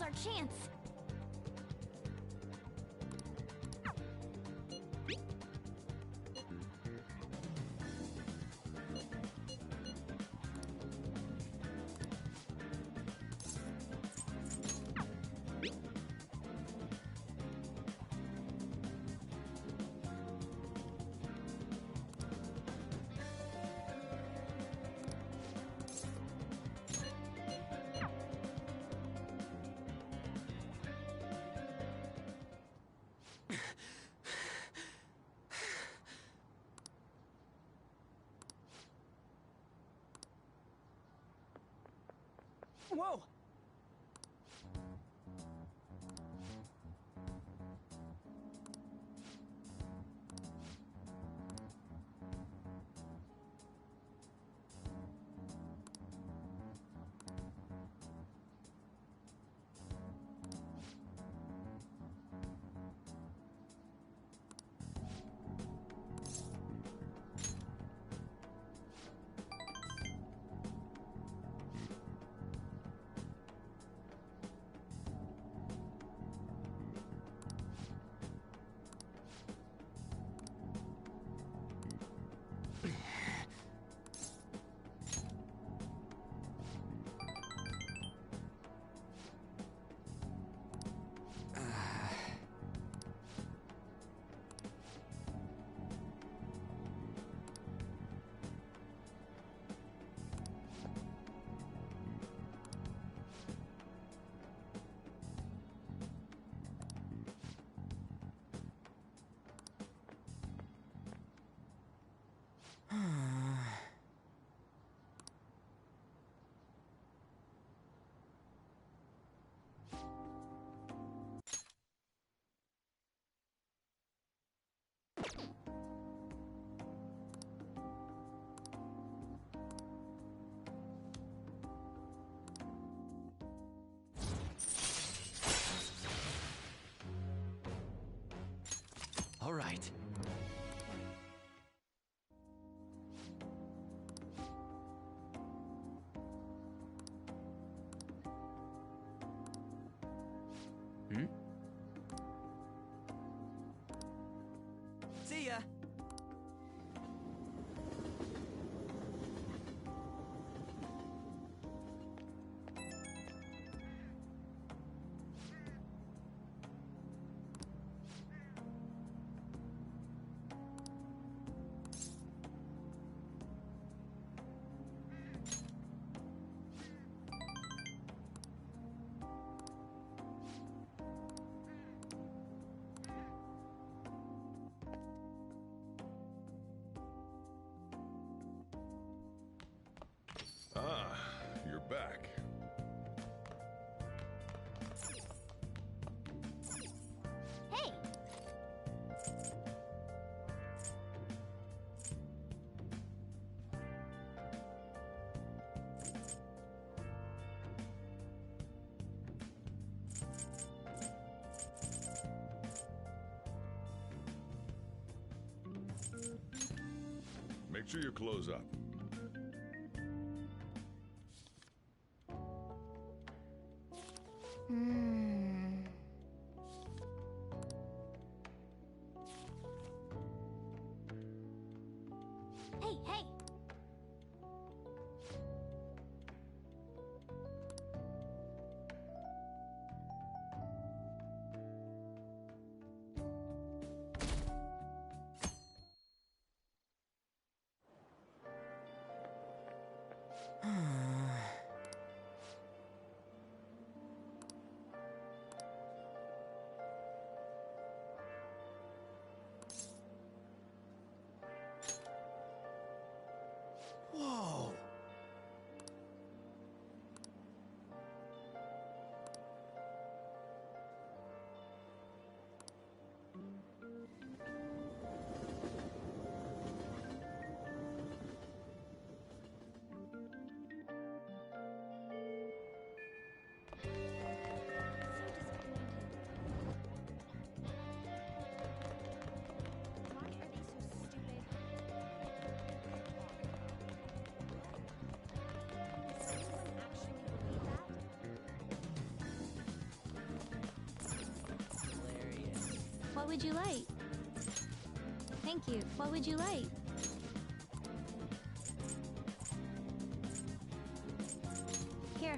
Now's our chance. Whoa! All right. Hmm? See ya! Ah, you're back. Hey! Make sure you close up. Hmm. Hey, hey! would you like? Thank you. What would you like? Here.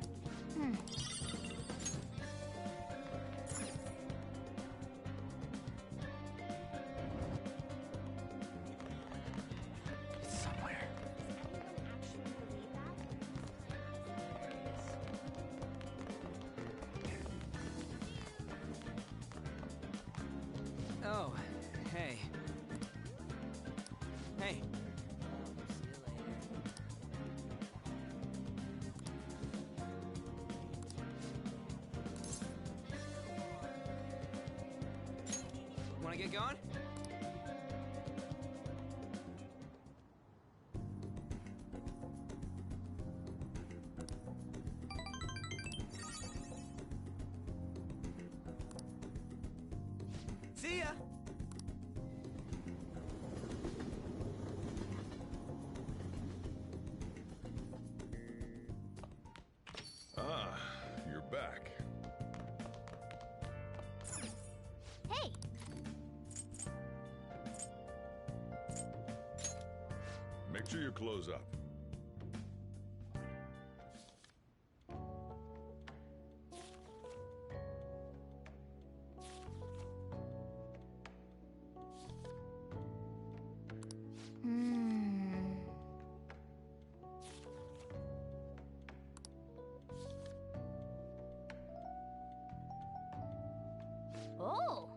Somewhere. Oh, hey. Hey. See you later. Wanna get going? See ya! Ah, you're back. Hey! Make sure you close up. Oh!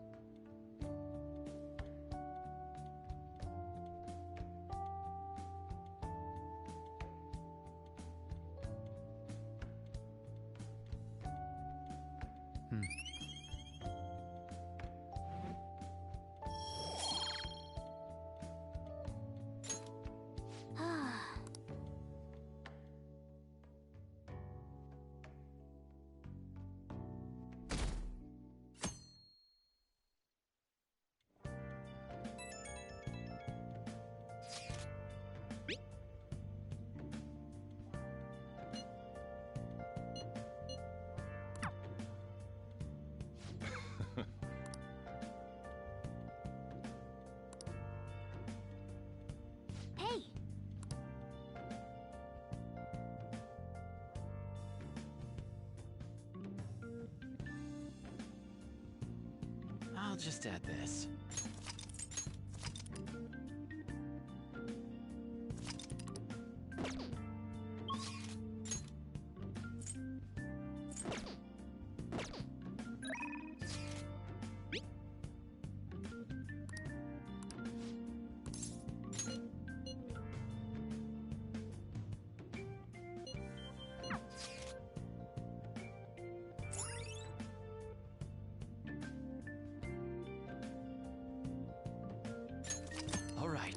Hey! I'll just add this. All right.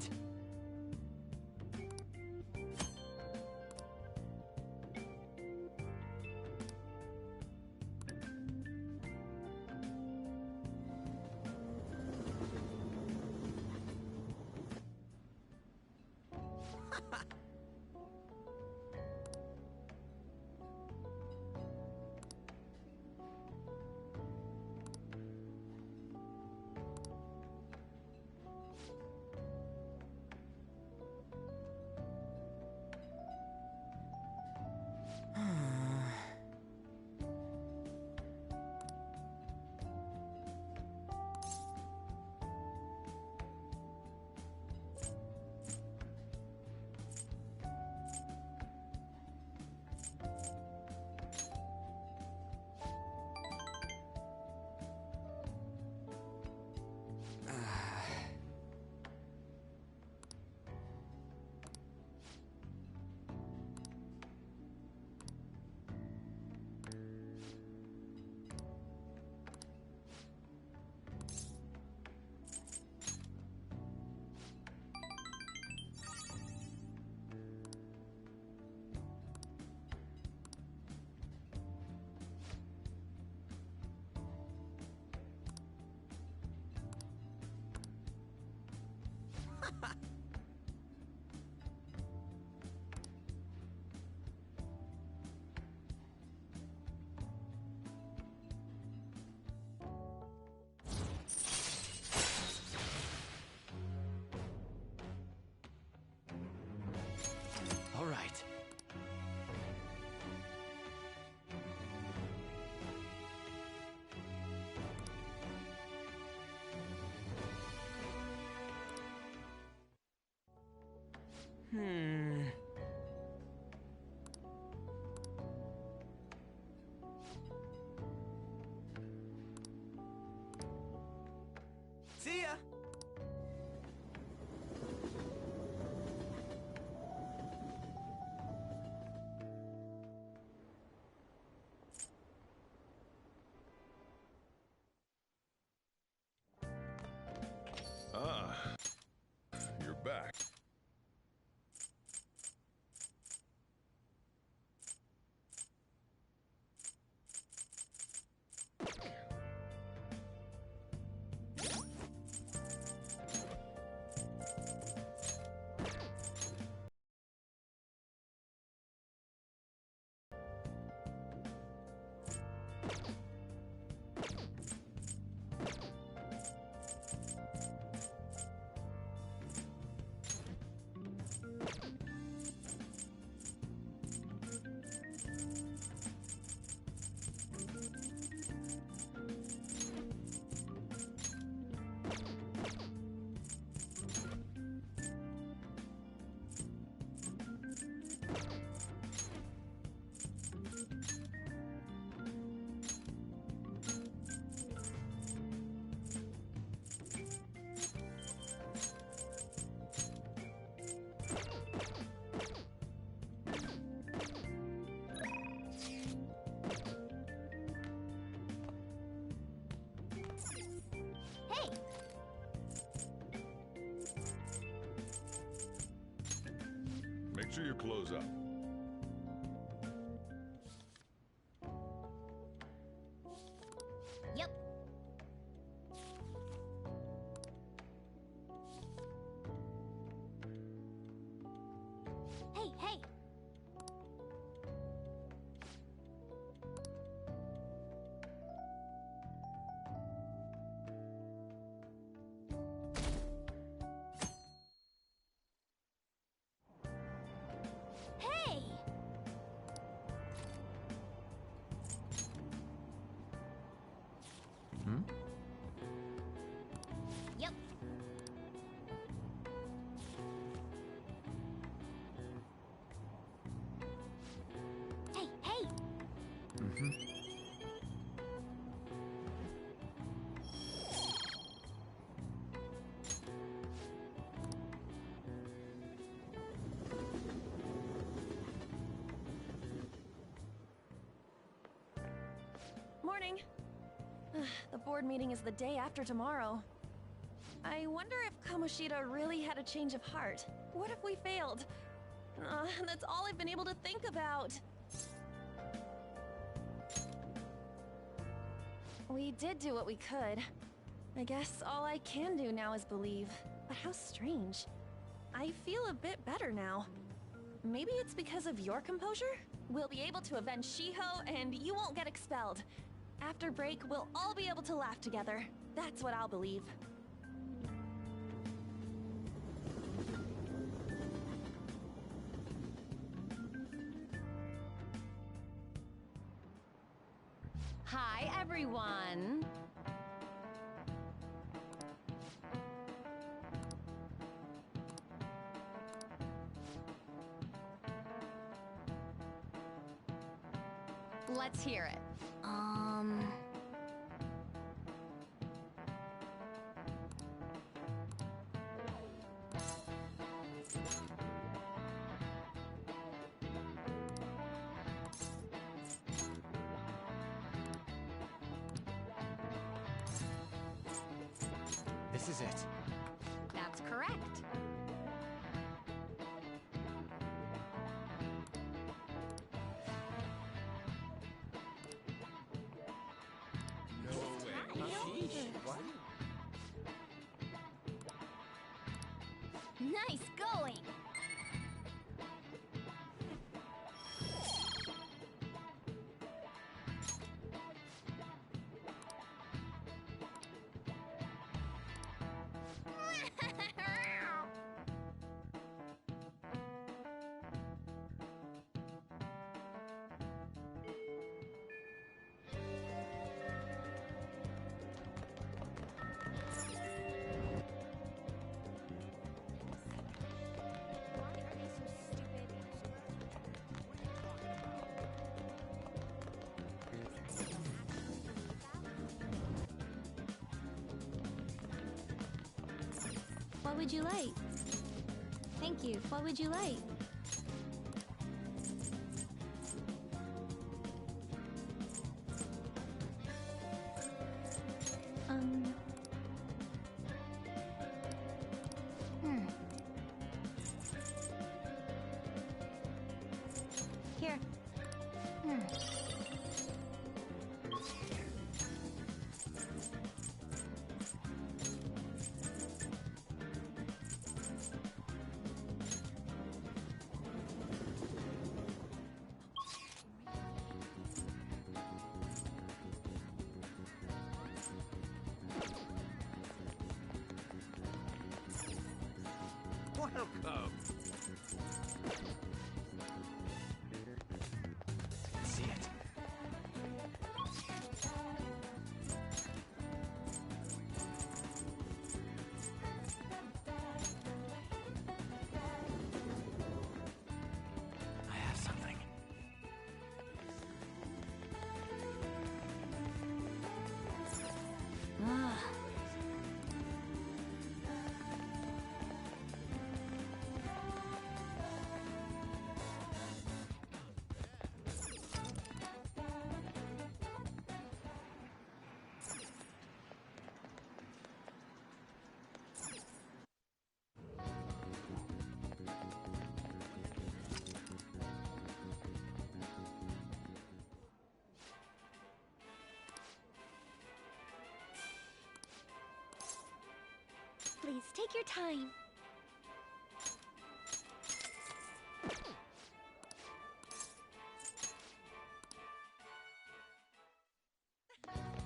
Hmm. See ya! Ah, you're back. Hey! Make sure you close up. Yep. Hey, hey! Hey! Hmm? Yep. Hey, hey! Mm-hmm. Morning. The board meeting is the day after tomorrow. I wonder if Kamoshida really had a change of heart. What if we failed? That's all I've been able to think about. We did do what we could. I guess all I can do now is believe. But how strange. I feel a bit better now. Maybe it's because of your composure? We'll be able to avenge Shiho, and you won't get expelled. After break, we'll all be able to laugh together. That's what I'll believe. Hi, everyone. Let's hear it. This is it. That's correct. No way. Sheesh. What? Nice going! would you like? Thank you. What would you like? Here. Welcome. See it. I have something. Please take your time.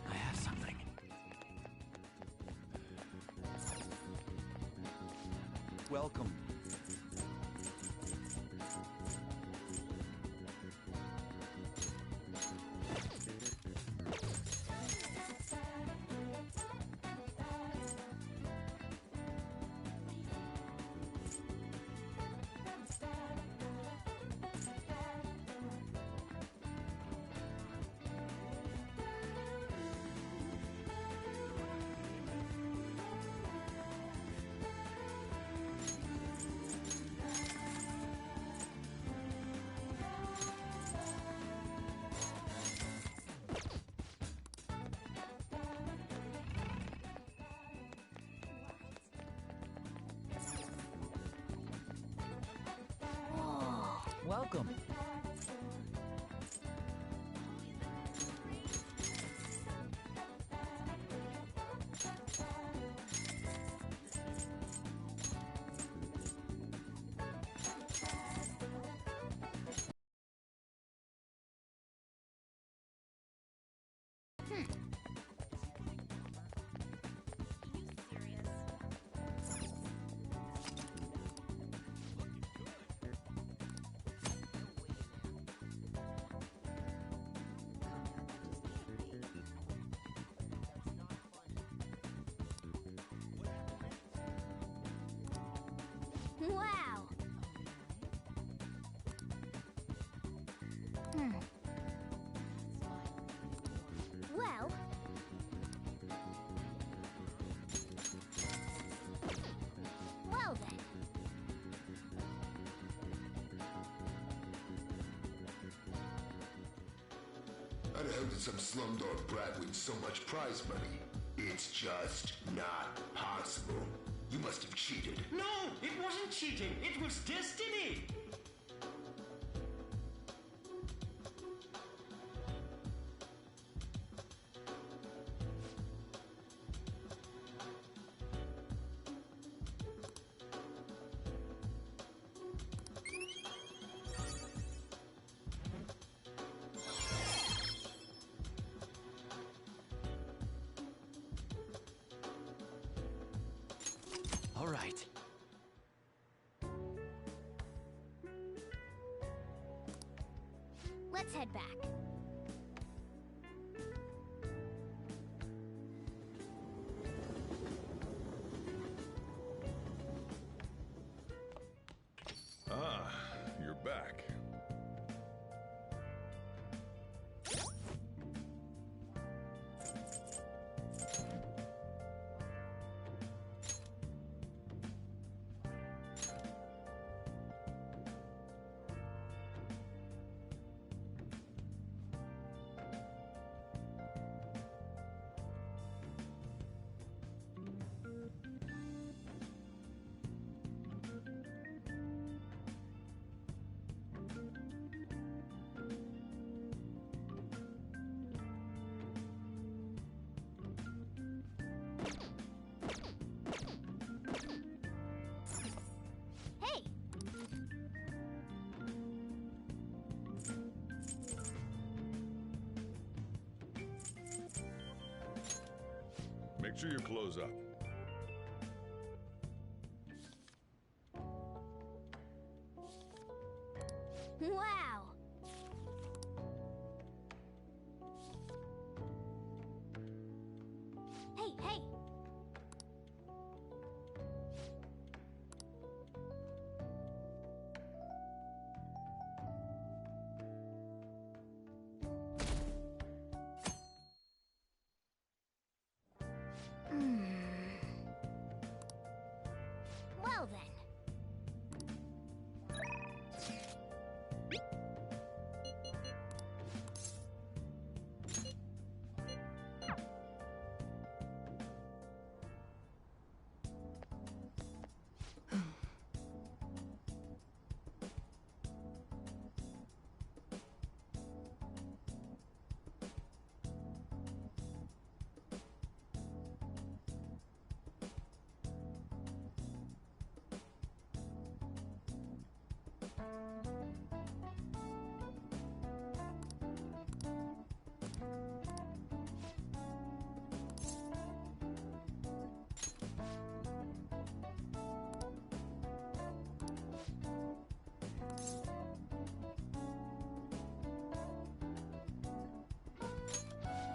I have something. Welcome. Welcome. Wow. Well. Well then. I'd how did some slumdog brat win so much prize money? It's just not possible. You must have cheated. No, it wasn't cheating. It was destiny. All right. Let's head back. Ah, you're back. Make sure you close up. Wow! Hey, hey! Well then.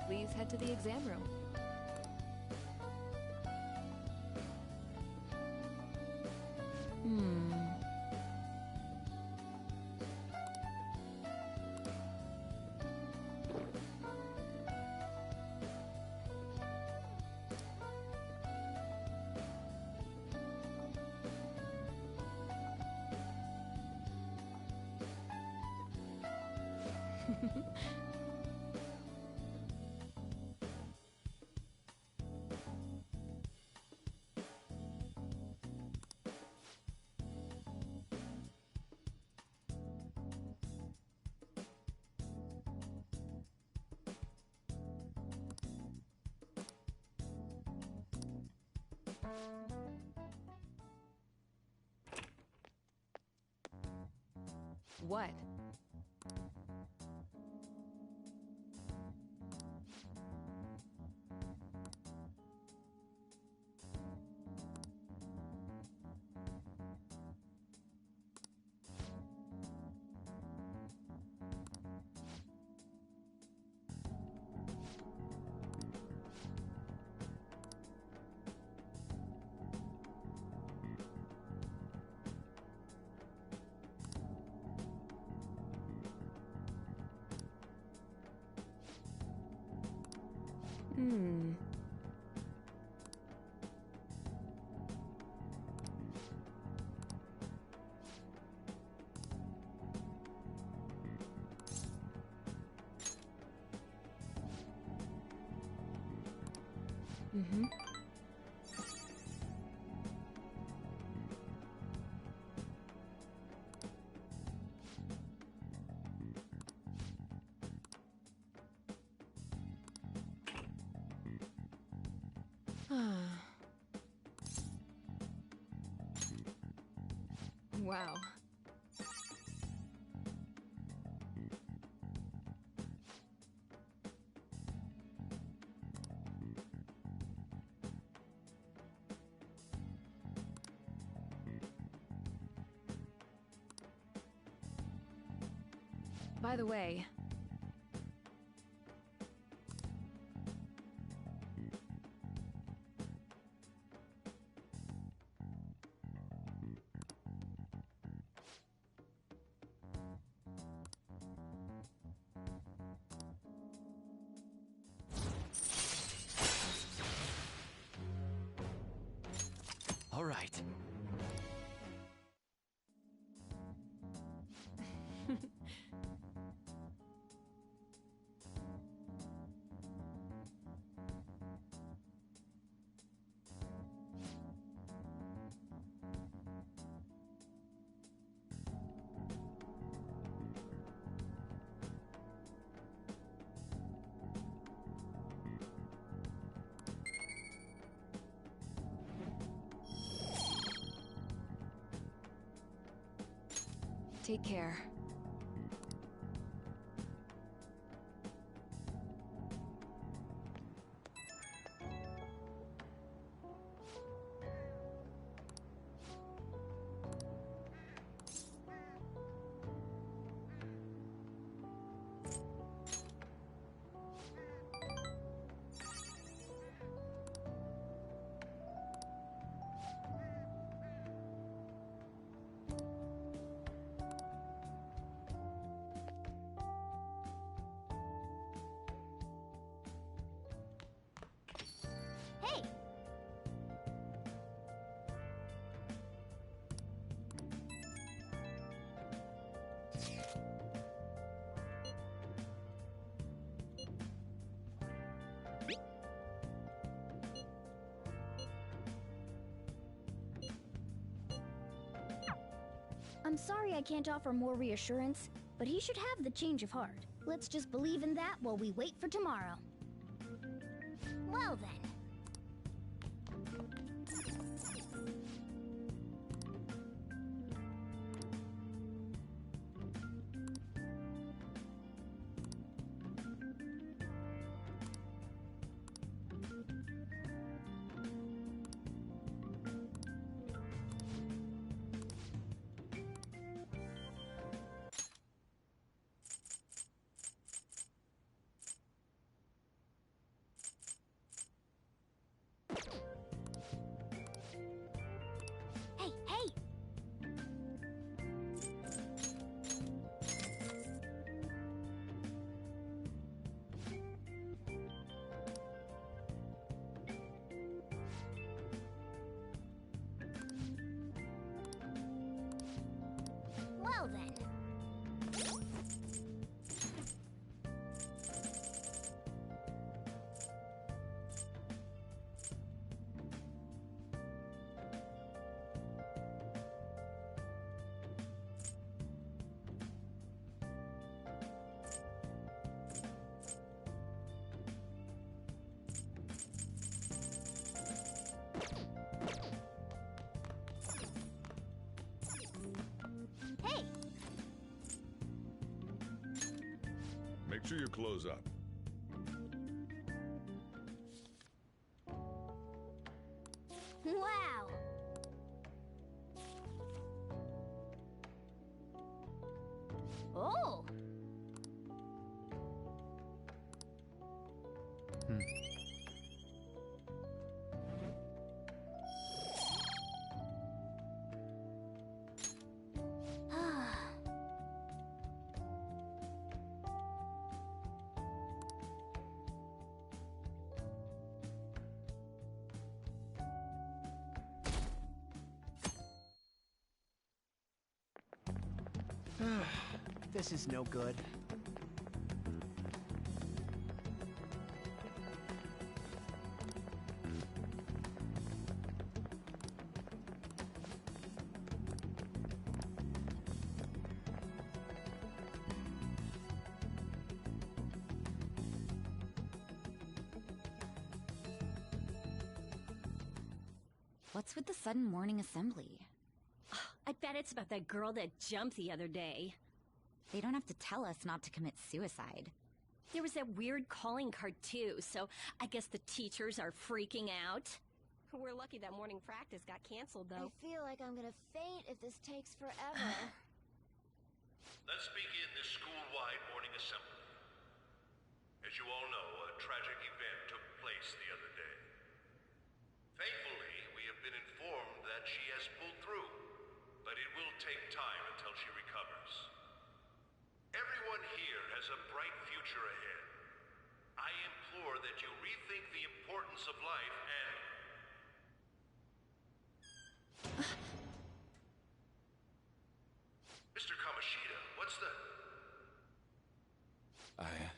Please head to the exam room. What? Wow. By the way, All right. take care. I'm sorry I can't offer more reassurance, but he should have the change of heart. Let's just believe in that while we wait for tomorrow. Well then. Hey, hey! Well then. Hey! Make sure you close up. Wow! Oh! This is no good. What's with the sudden morning assembly? I bet it's about that girl that jumped the other day. They don't have to tell us not to commit suicide. There was that weird calling card too, so I guess the teachers are freaking out. We're lucky that morning practice got canceled, though. I feel like I'm gonna faint if this takes forever. Let's begin this school-wide morning assembly. As you all know, a tragic event took place the other day. Thankfully, we have been informed that she has pulled through, but it will take time until she recovers. Everyone here has a bright future ahead. I implore that you rethink the importance of life and... Mr. Kamoshida, what's the... I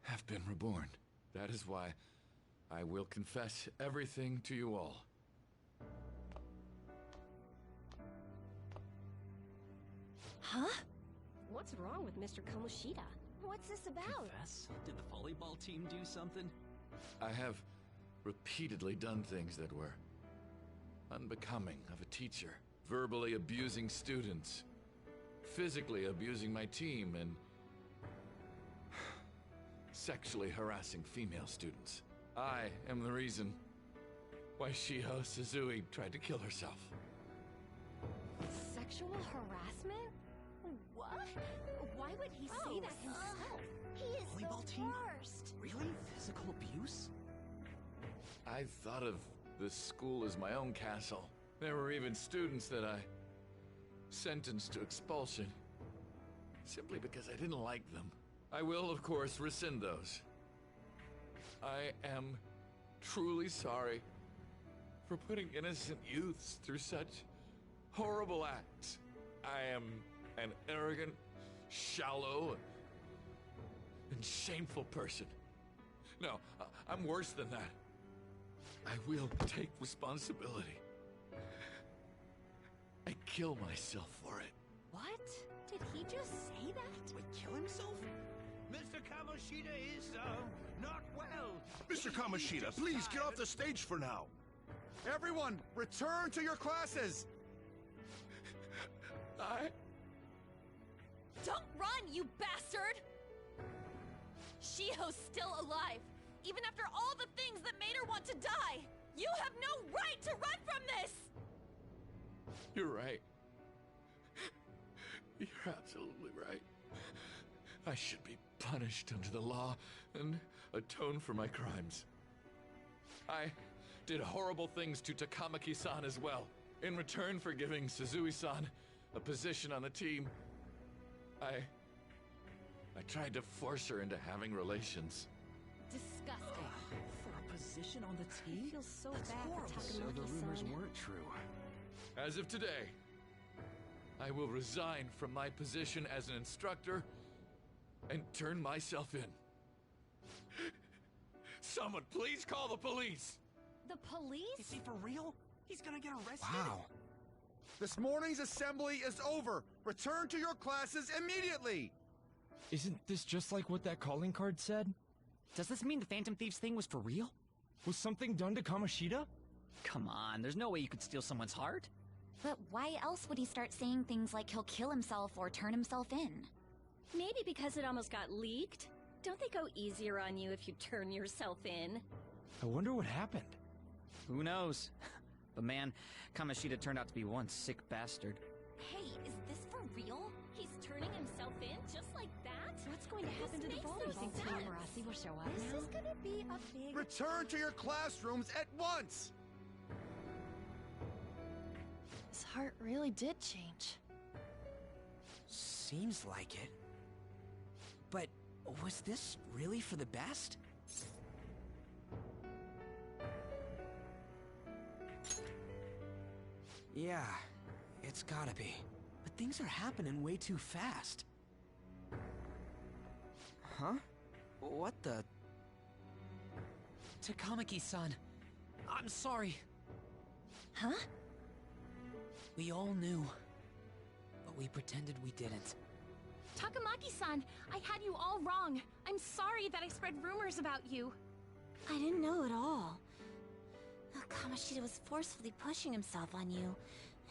have been reborn. That is why I will confess everything to you all. Huh? What's wrong with Mr. Kamoshida? What's this about? Confess? Did the volleyball team do something? I have repeatedly done things that were unbecoming of a teacher. Verbally abusing students, physically abusing my team, and sexually harassing female students. I am the reason why Shiho Suzui tried to kill herself. Sexual harassment? What? Why would he say that himself? He is Volleyball the team? worst. Really? Physical abuse? I thought of the school as my own castle. There were even students that I sentenced to expulsion, simply because I didn't like them. I will, of course, rescind those. I am truly sorry for putting innocent youths through such horrible acts. I am an arrogant, shallow, and shameful person. No, I'm worse than that. I will take responsibility. I kill myself for it. What? Did he just say that? Would kill himself? Mr. Kamoshida is, not well. Mr. Kamoshida, please get off the stage for now. Everyone, return to your classes! Don't run, you bastard! Shiho's still alive, even after all the things that made her want to die! You have no right to run from this! You're right. You're absolutely right. I should be punished under the law and atone for my crimes. I did horrible things to Takamaki-san as well. In return for giving Suzui-san a position on the team, I tried to force her into having relations. Disgusting. For a position on the I team? feel so That's bad horrible. for So the rumors Takamaki-san. weren't true. As of today, I will resign from my position as an instructor and turn myself in. Someone please call the police! The police? Is he for real? He's gonna get arrested? Wow. This morning's assembly is over. Return to your classes immediately! Isn't this just like what that calling card said? Does this mean the Phantom Thieves thing was for real? Was something done to Kamoshida? Come on, there's no way you could steal someone's heart. But why else would he start saying things like he'll kill himself or turn himself in? Maybe because it almost got leaked? Don't they go easier on you if you turn yourself in? I wonder what happened. Who knows? But man, Kamoshida turned out to be one sick bastard. Hey, is this for real? He's turning himself in just like that? What's going to happen to the volleyball team? Marasi will show up This now? is gonna be a big... Return to your classrooms at once! His heart really did change. Seems like it. But was this really for the best? Yeah, it's gotta be. But things are happening way too fast. Huh? What the? Takamaki-san, I'm sorry. Huh? We all knew, but we pretended we didn't. Takamaki-san, I had you all wrong. I'm sorry that I spread rumors about you. I didn't know at all. Kamoshida was forcefully pushing himself on you.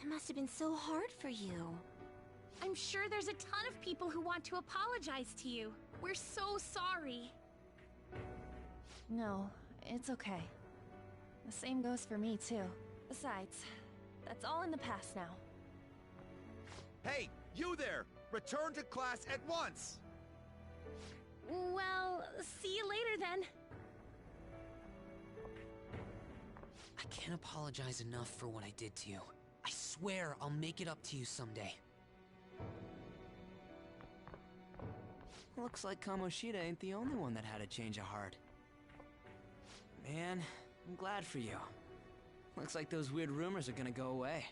It must have been so hard for you. I'm sure there's a ton of people who want to apologize to you. We're so sorry. No, it's okay. The same goes for me, too. Besides, that's all in the past now. Hey, you there! Return to class at once! Well, see you later then. I can't apologize enough for what I did to you. I swear I'll make it up to you someday. Looks like Kamoshida ain't the only one that had a change of heart. Man, I'm glad for you. Looks like those weird rumors are gonna go away.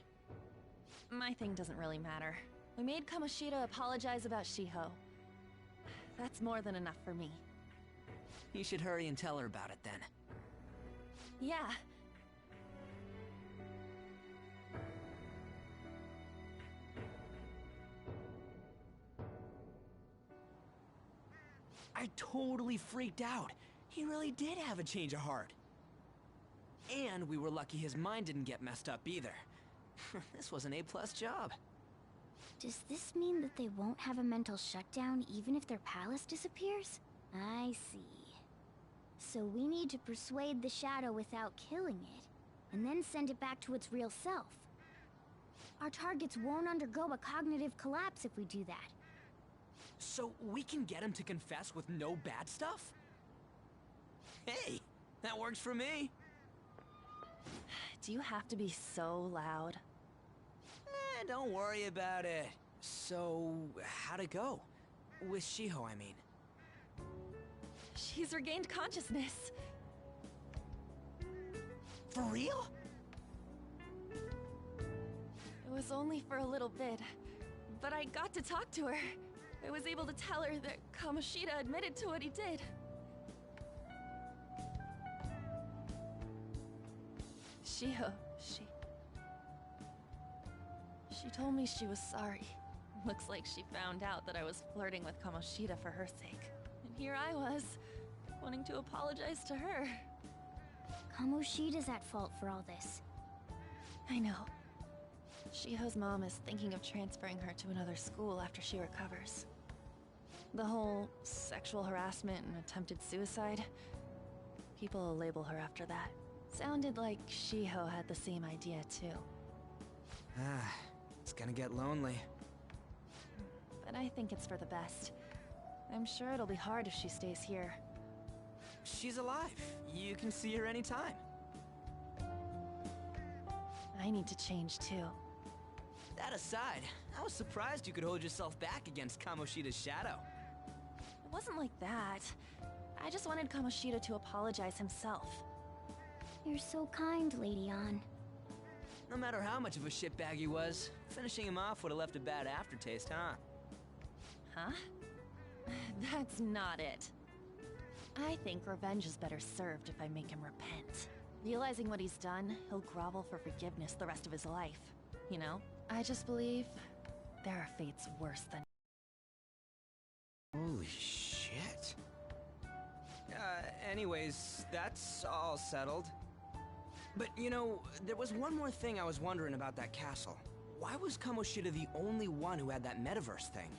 My thing doesn't really matter. We made Kamoshida apologize about Shiho. That's more than enough for me. You should hurry and tell her about it then. Yeah. I totally freaked out. He really did have a change of heart. And we were lucky his mind didn't get messed up either. This was an A+ job. Does this mean that they won't have a mental shutdown even if their palace disappears? I see. So we need to persuade the shadow without killing it, and then send it back to its real self. Our targets won't undergo a cognitive collapse if we do that. So we can get him to confess with no bad stuff? Hey, that works for me. Do you have to be so loud? Don't worry about it. So, how'd it go? With Shiho, I mean. She's regained consciousness. For real? It was only for a little bit, but I got to talk to her. I was able to tell her that Kamoshida admitted to what he did. She told me she was sorry. Looks like she found out that I was flirting with Kamoshida for her sake. And here I was, wanting to apologize to her. Kamoshida's at fault for all this. I know. Shiho's mom is thinking of transferring her to another school after she recovers. The whole sexual harassment and attempted suicide, people will label her after that. Sounded like Shiho had the same idea too. Ah, it's gonna get lonely. But I think it's for the best. I'm sure it'll be hard if she stays here. She's alive. You can see her anytime. I need to change too. That aside, I was surprised you could hold yourself back against Kamoshida's shadow. It wasn't like that. I just wanted Kamoshida to apologize himself. You're so kind, Lady Ann. No matter how much of a shitbag he was, finishing him off would have left a bad aftertaste, huh? Huh? That's not it. I think revenge is better served if I make him repent. Realizing what he's done, he'll grovel for forgiveness the rest of his life. You know? I just believe there are fates worse than... Holy shit. Anyways, that's all settled. But, you know, there was one more thing I was wondering about that castle. Why was Kamoshida the only one who had that metaverse thing?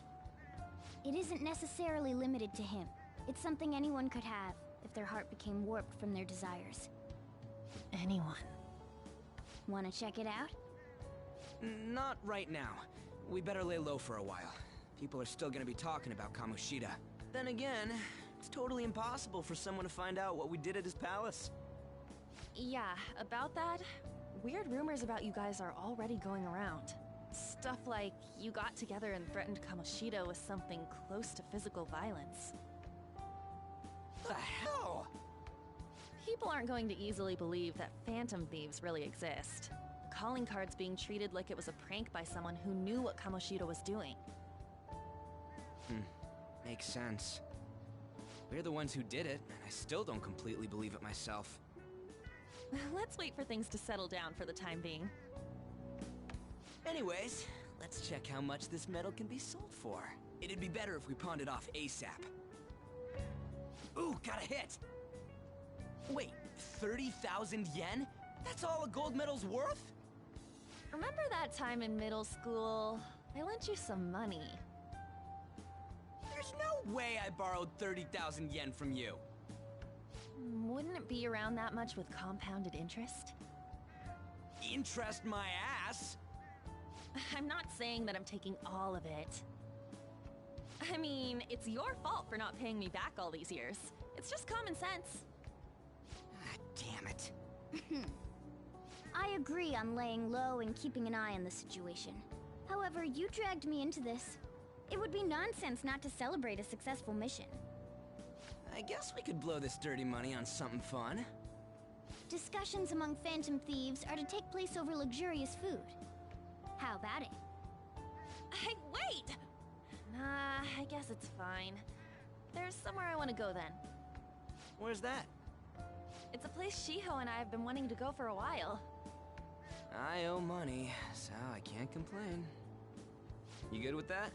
It isn't necessarily limited to him. It's something anyone could have, if their heart became warped from their desires. Anyone. Wanna check it out? Not right now. We better lay low for a while. People are still gonna be talking about Kamoshida. Then again, it's totally impossible for someone to find out what we did at his palace. Yeah, about that, weird rumors about you guys are already going around. Stuff like you got together and threatened Kamoshida with something close to physical violence. The hell? People aren't going to easily believe that phantom thieves really exist. Calling cards being treated like it was a prank by someone who knew what Kamoshida was doing. Makes sense. We're the ones who did it, and I still don't completely believe it myself. Let's wait for things to settle down for the time being. Anyways, let's check how much this metal can be sold for. It'd be better if we pawned it off ASAP. Ooh, got a hit! Wait, 30,000 yen? That's all a gold medal's worth? Remember that time in middle school? I lent you some money. There's no way I borrowed 30,000 yen from you. Wouldn't it be around that much with compounded interest? Interest my ass? I'm not saying that I'm taking all of it. I mean, it's your fault for not paying me back all these years. It's just common sense. Ah, damn it. I agree on laying low and keeping an eye on the situation. However, you dragged me into this. It would be nonsense not to celebrate a successful mission. I guess we could blow this dirty money on something fun. Discussions among phantom thieves are to take place over luxurious food. How about it? Hey, wait! Nah, I guess it's fine. There's somewhere I want to go then. Where's that? It's a place Shiho and I have been wanting to go for a while. I owe money, so I can't complain. You good with that?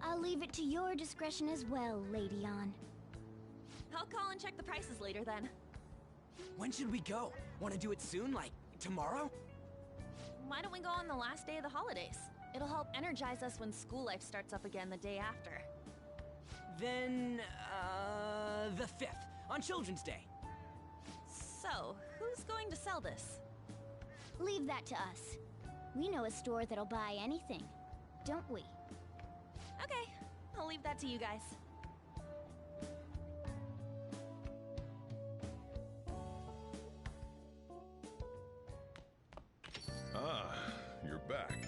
I'll leave it to your discretion as well, Lady Ann. I'll call and check the prices later then. When should we go? Want to do it soon, like tomorrow? Why don't we go on the last day of the holidays? It'll help energize us when school life starts up again the day after. Then, the 5th, on Children's Day. So, who's going to sell this? Leave that to us. We know a store that'll buy anything, don't we? Okay, I'll leave that to you guys. Ah, you're back.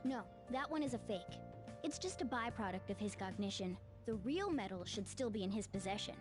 No, that one is a fake. It's just a byproduct of his cognition. The real metal should still be in his possession.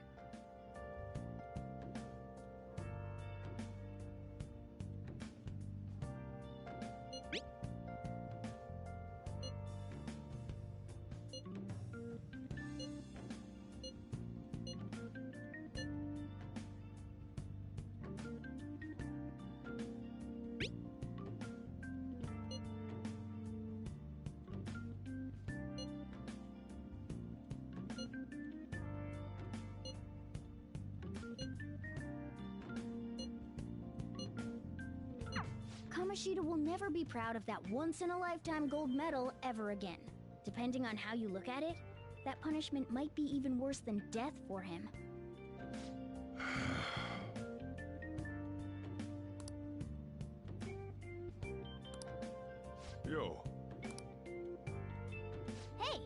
Kamoshida will never be proud of that once-in-a-lifetime gold medal ever again. Depending on how you look at it, that punishment might be even worse than death for him. Yo. Hey!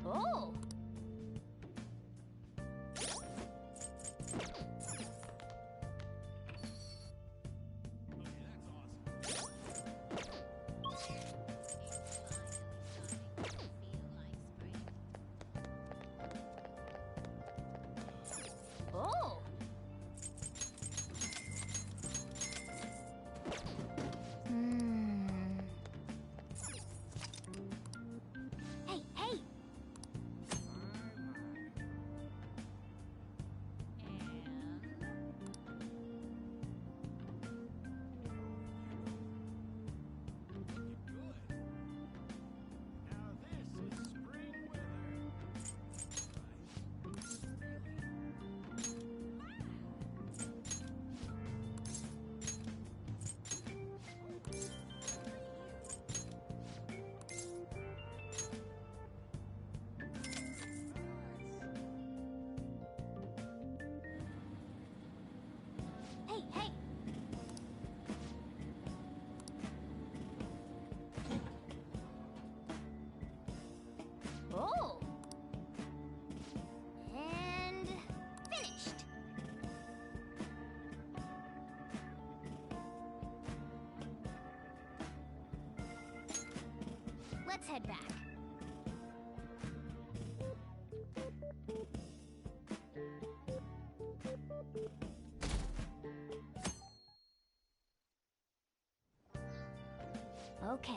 Oh! Oh! Hey, hey! Hey, hey! Oh! And finished! Let's head back. Okay.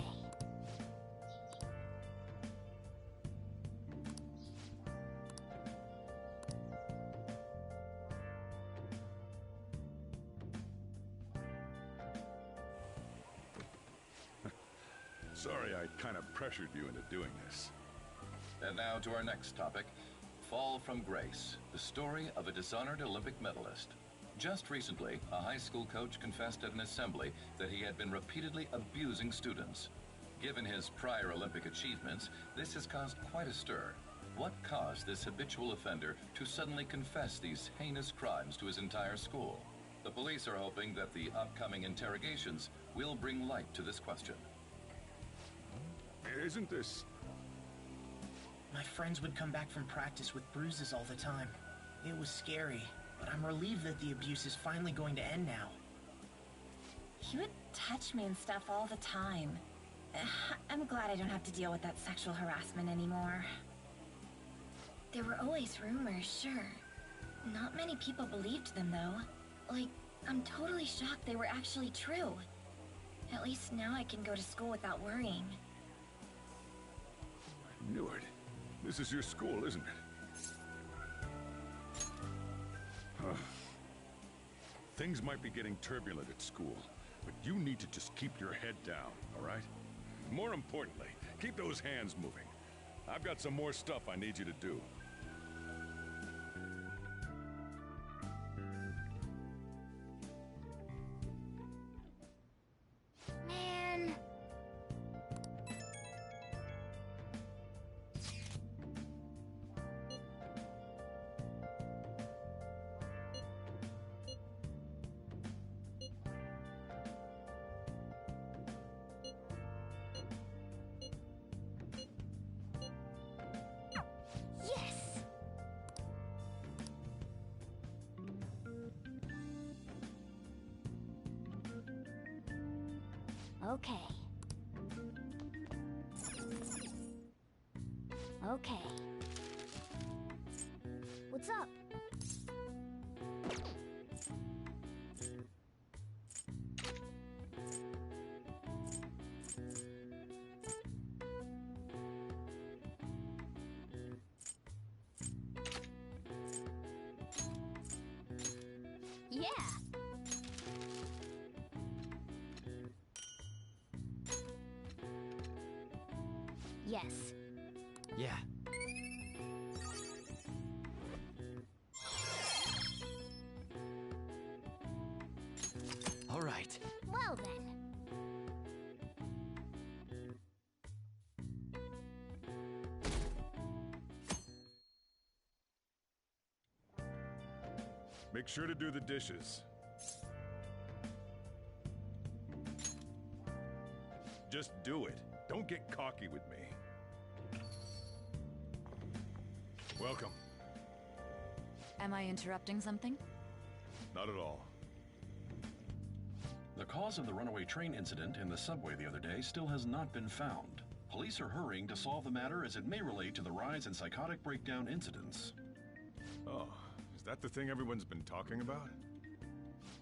Sorry I kind of pressured you into doing this. And now to our next topic, Fall from Grace, the story of a dishonored Olympic medalist. Just recently, a high school coach confessed at an assembly that he had been repeatedly abusing students. Given his prior Olympic achievements, this has caused quite a stir. What caused this habitual offender to suddenly confess these heinous crimes to his entire school? The police are hoping that the upcoming interrogations will bring light to this question. Isn't this... My friends would come back from practice with bruises all the time. It was scary, but I'm relieved that the abuse is finally going to end now. He would touch me and stuff all the time. I'm glad I don't have to deal with that sexual harassment anymore. There were always rumors, sure. Not many people believed them, though. Like, I'm totally shocked they were actually true. At least now I can go to school without worrying. Newark, this is your school, isn't it? Things might be getting turbulent at school, but you need to just keep your head down, all right? More importantly, keep those hands moving. I've got some more stuff I need you to do. Man. Yes! Okay. Okay. What's up? Yeah. Yes. Yeah. Make sure to do the dishes. Just do it. Don't get cocky with me. Welcome. Am I interrupting something? Not at all. The cause of the runaway train incident in the subway the other day still has not been found. Police are hurrying to solve the matter as it may relate to the rise in psychotic breakdown incidents. Oh, is that the thing everyone's been talking about?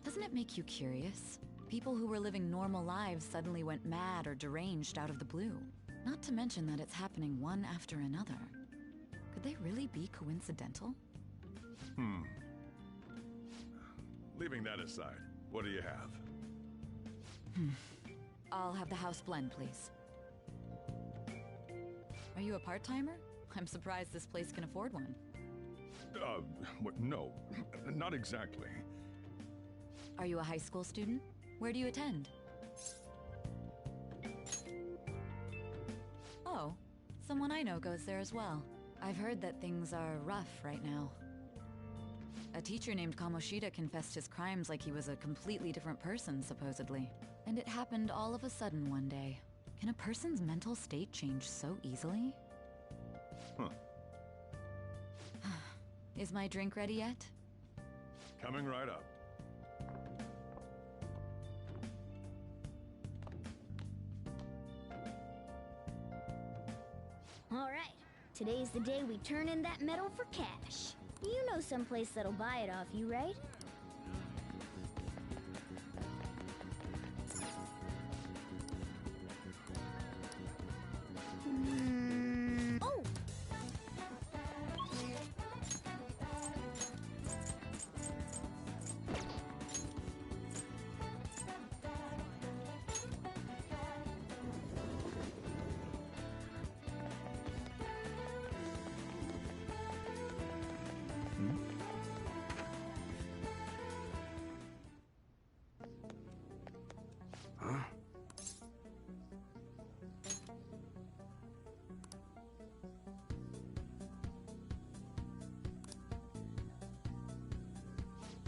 Doesn't it make you curious? People who were living normal lives suddenly went mad or deranged out of the blue. Not to mention that it's happening one after another. Could they really be coincidental? Leaving that aside, what do you have? I'll have the house blend, please. Are you a part-timer? I'm surprised this place can afford one. No, not exactly. Are you a high school student? Where do you attend? Oh, someone I know goes there as well. I've heard that things are rough right now. A teacher named Kamoshida confessed his crimes like he was a completely different person, supposedly. And it happened all of a sudden one day. Can a person's mental state change so easily? Huh. Is my drink ready yet? Coming right up. Alright, today's the day we turn in that medal for cash. You know someplace that'll buy it off you, right? Oh!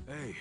Hey.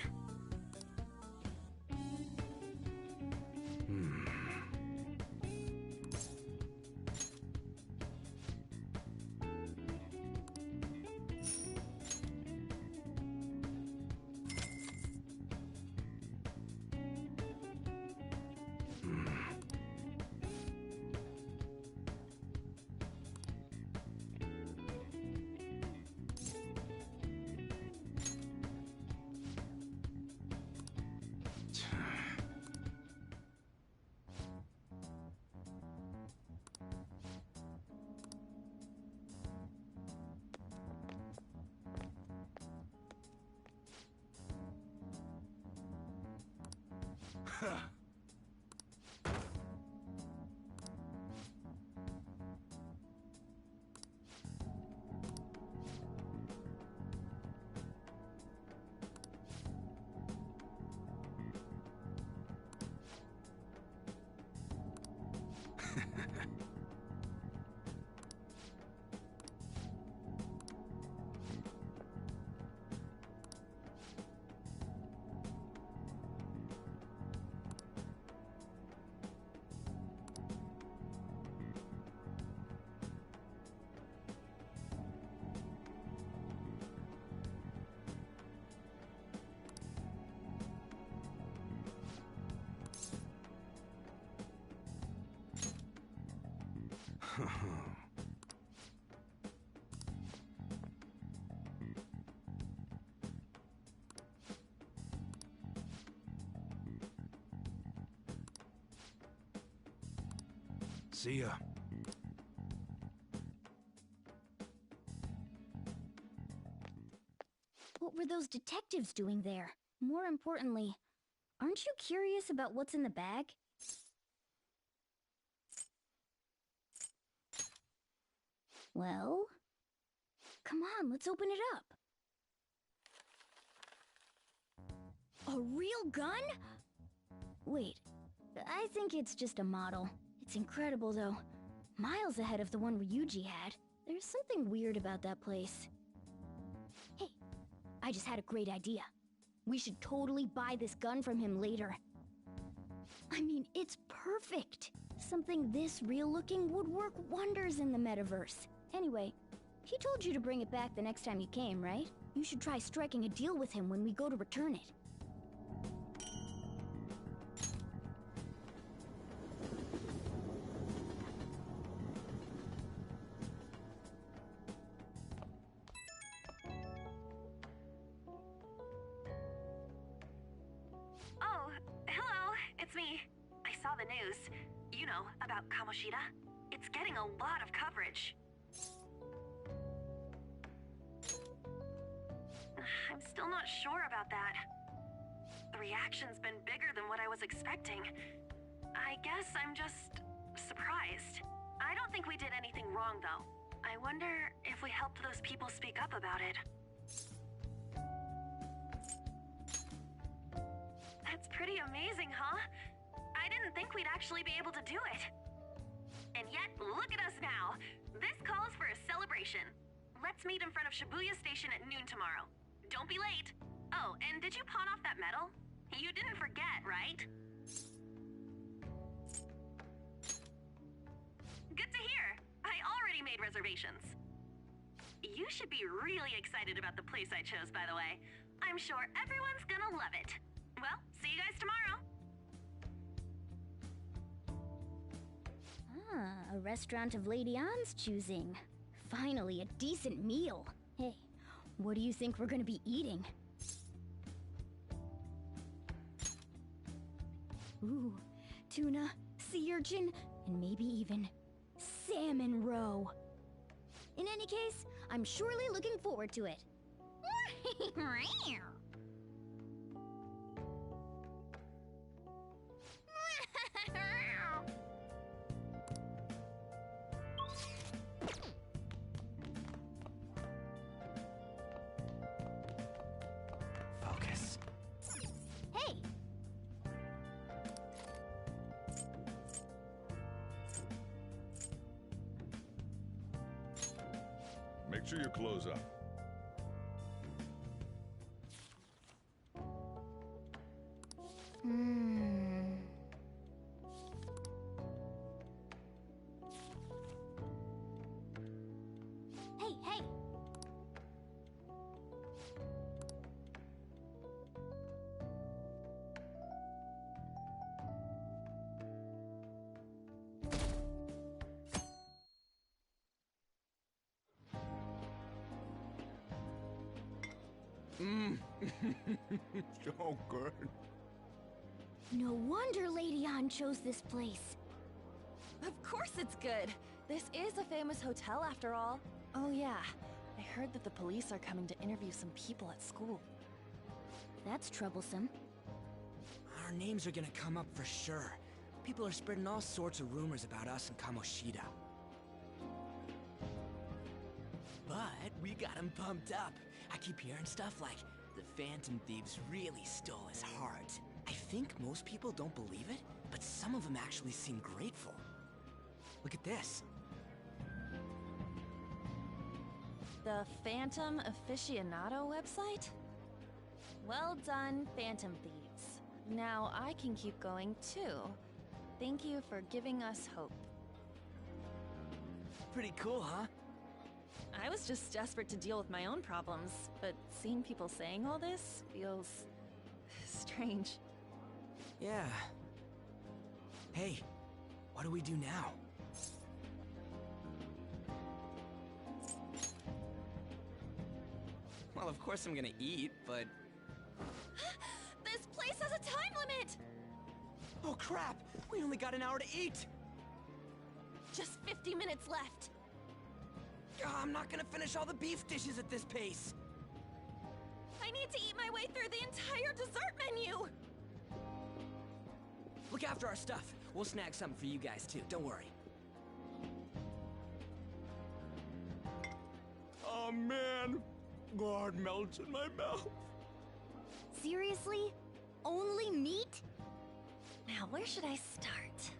See ya. What were those detectives doing there? More importantly, aren't you curious about what's in the bag? Well, come on, let's open it up. A real gun? Wait, I think it's just a model. It's incredible, though. Miles ahead of the one Ryuji had. There's something weird about that place. Hey, I just had a great idea. We should totally buy this gun from him later. I mean, it's perfect. Something this real-looking would work wonders in the metaverse. Anyway, he told you to bring it back the next time you came, right? You should try striking a deal with him when we go to return it. Oh, hello, it's me. I saw the news. You know, about Kamoshida. It's getting a lot of coverage. I'm still not sure about that. The reaction's been bigger than what I was expecting. I guess I'm just surprised. I don't think we did anything wrong, though. I wonder if we helped those people speak up about it. That's pretty amazing, huh? I didn't think we'd actually be able to do it. And yet, look at us now. This calls for a celebration. Let's meet in front of Shibuya Station at noon tomorrow. Don't be late. Oh, and did you pawn off that medal? You didn't forget, right? Good to hear. I already made reservations. You should be really excited about the place I chose, by the way. I'm sure everyone's gonna love it. Well, see you guys tomorrow. Ah, a restaurant of Lady Ann's choosing. Finally, a decent meal. Hey, what do you think we're gonna be eating? Ooh, tuna, sea urchin, and maybe even salmon roe. In any case, I'm surely looking forward to it. Focus. Hey! Make sure you close up. Hey, hey! So good. No wonder Lady Ann chose this place. Of course it's good. This is a famous hotel after all. Oh yeah, I heard that the police are coming to interview some people at school. That's troublesome. Our names are gonna come up for sure. People are spreading all sorts of rumors about us and Kamoshida. But we got him pumped up. I keep hearing stuff like, the Phantom Thieves really stole his heart. I think most people don't believe it, but some of them actually seem grateful. Look at this. The Phantom Aficionado website? Well done, Phantom Thieves. Now I can keep going too. Thank you for giving us hope. Pretty cool, huh? I was just desperate to deal with my own problems, but seeing people saying all this feels strange. Yeah. Hey, what do we do now? Well, of course I'm gonna eat, but... This place has a time limit! Oh crap! We only got an hour to eat! Just 50 minutes left. I'm not gonna finish all the beef dishes at this pace! I need to eat my way through the entire dessert menu! Look after our stuff. We'll snag something for you guys too, don't worry. Oh man, God melts in my mouth. Seriously? Only meat? Now where should I start?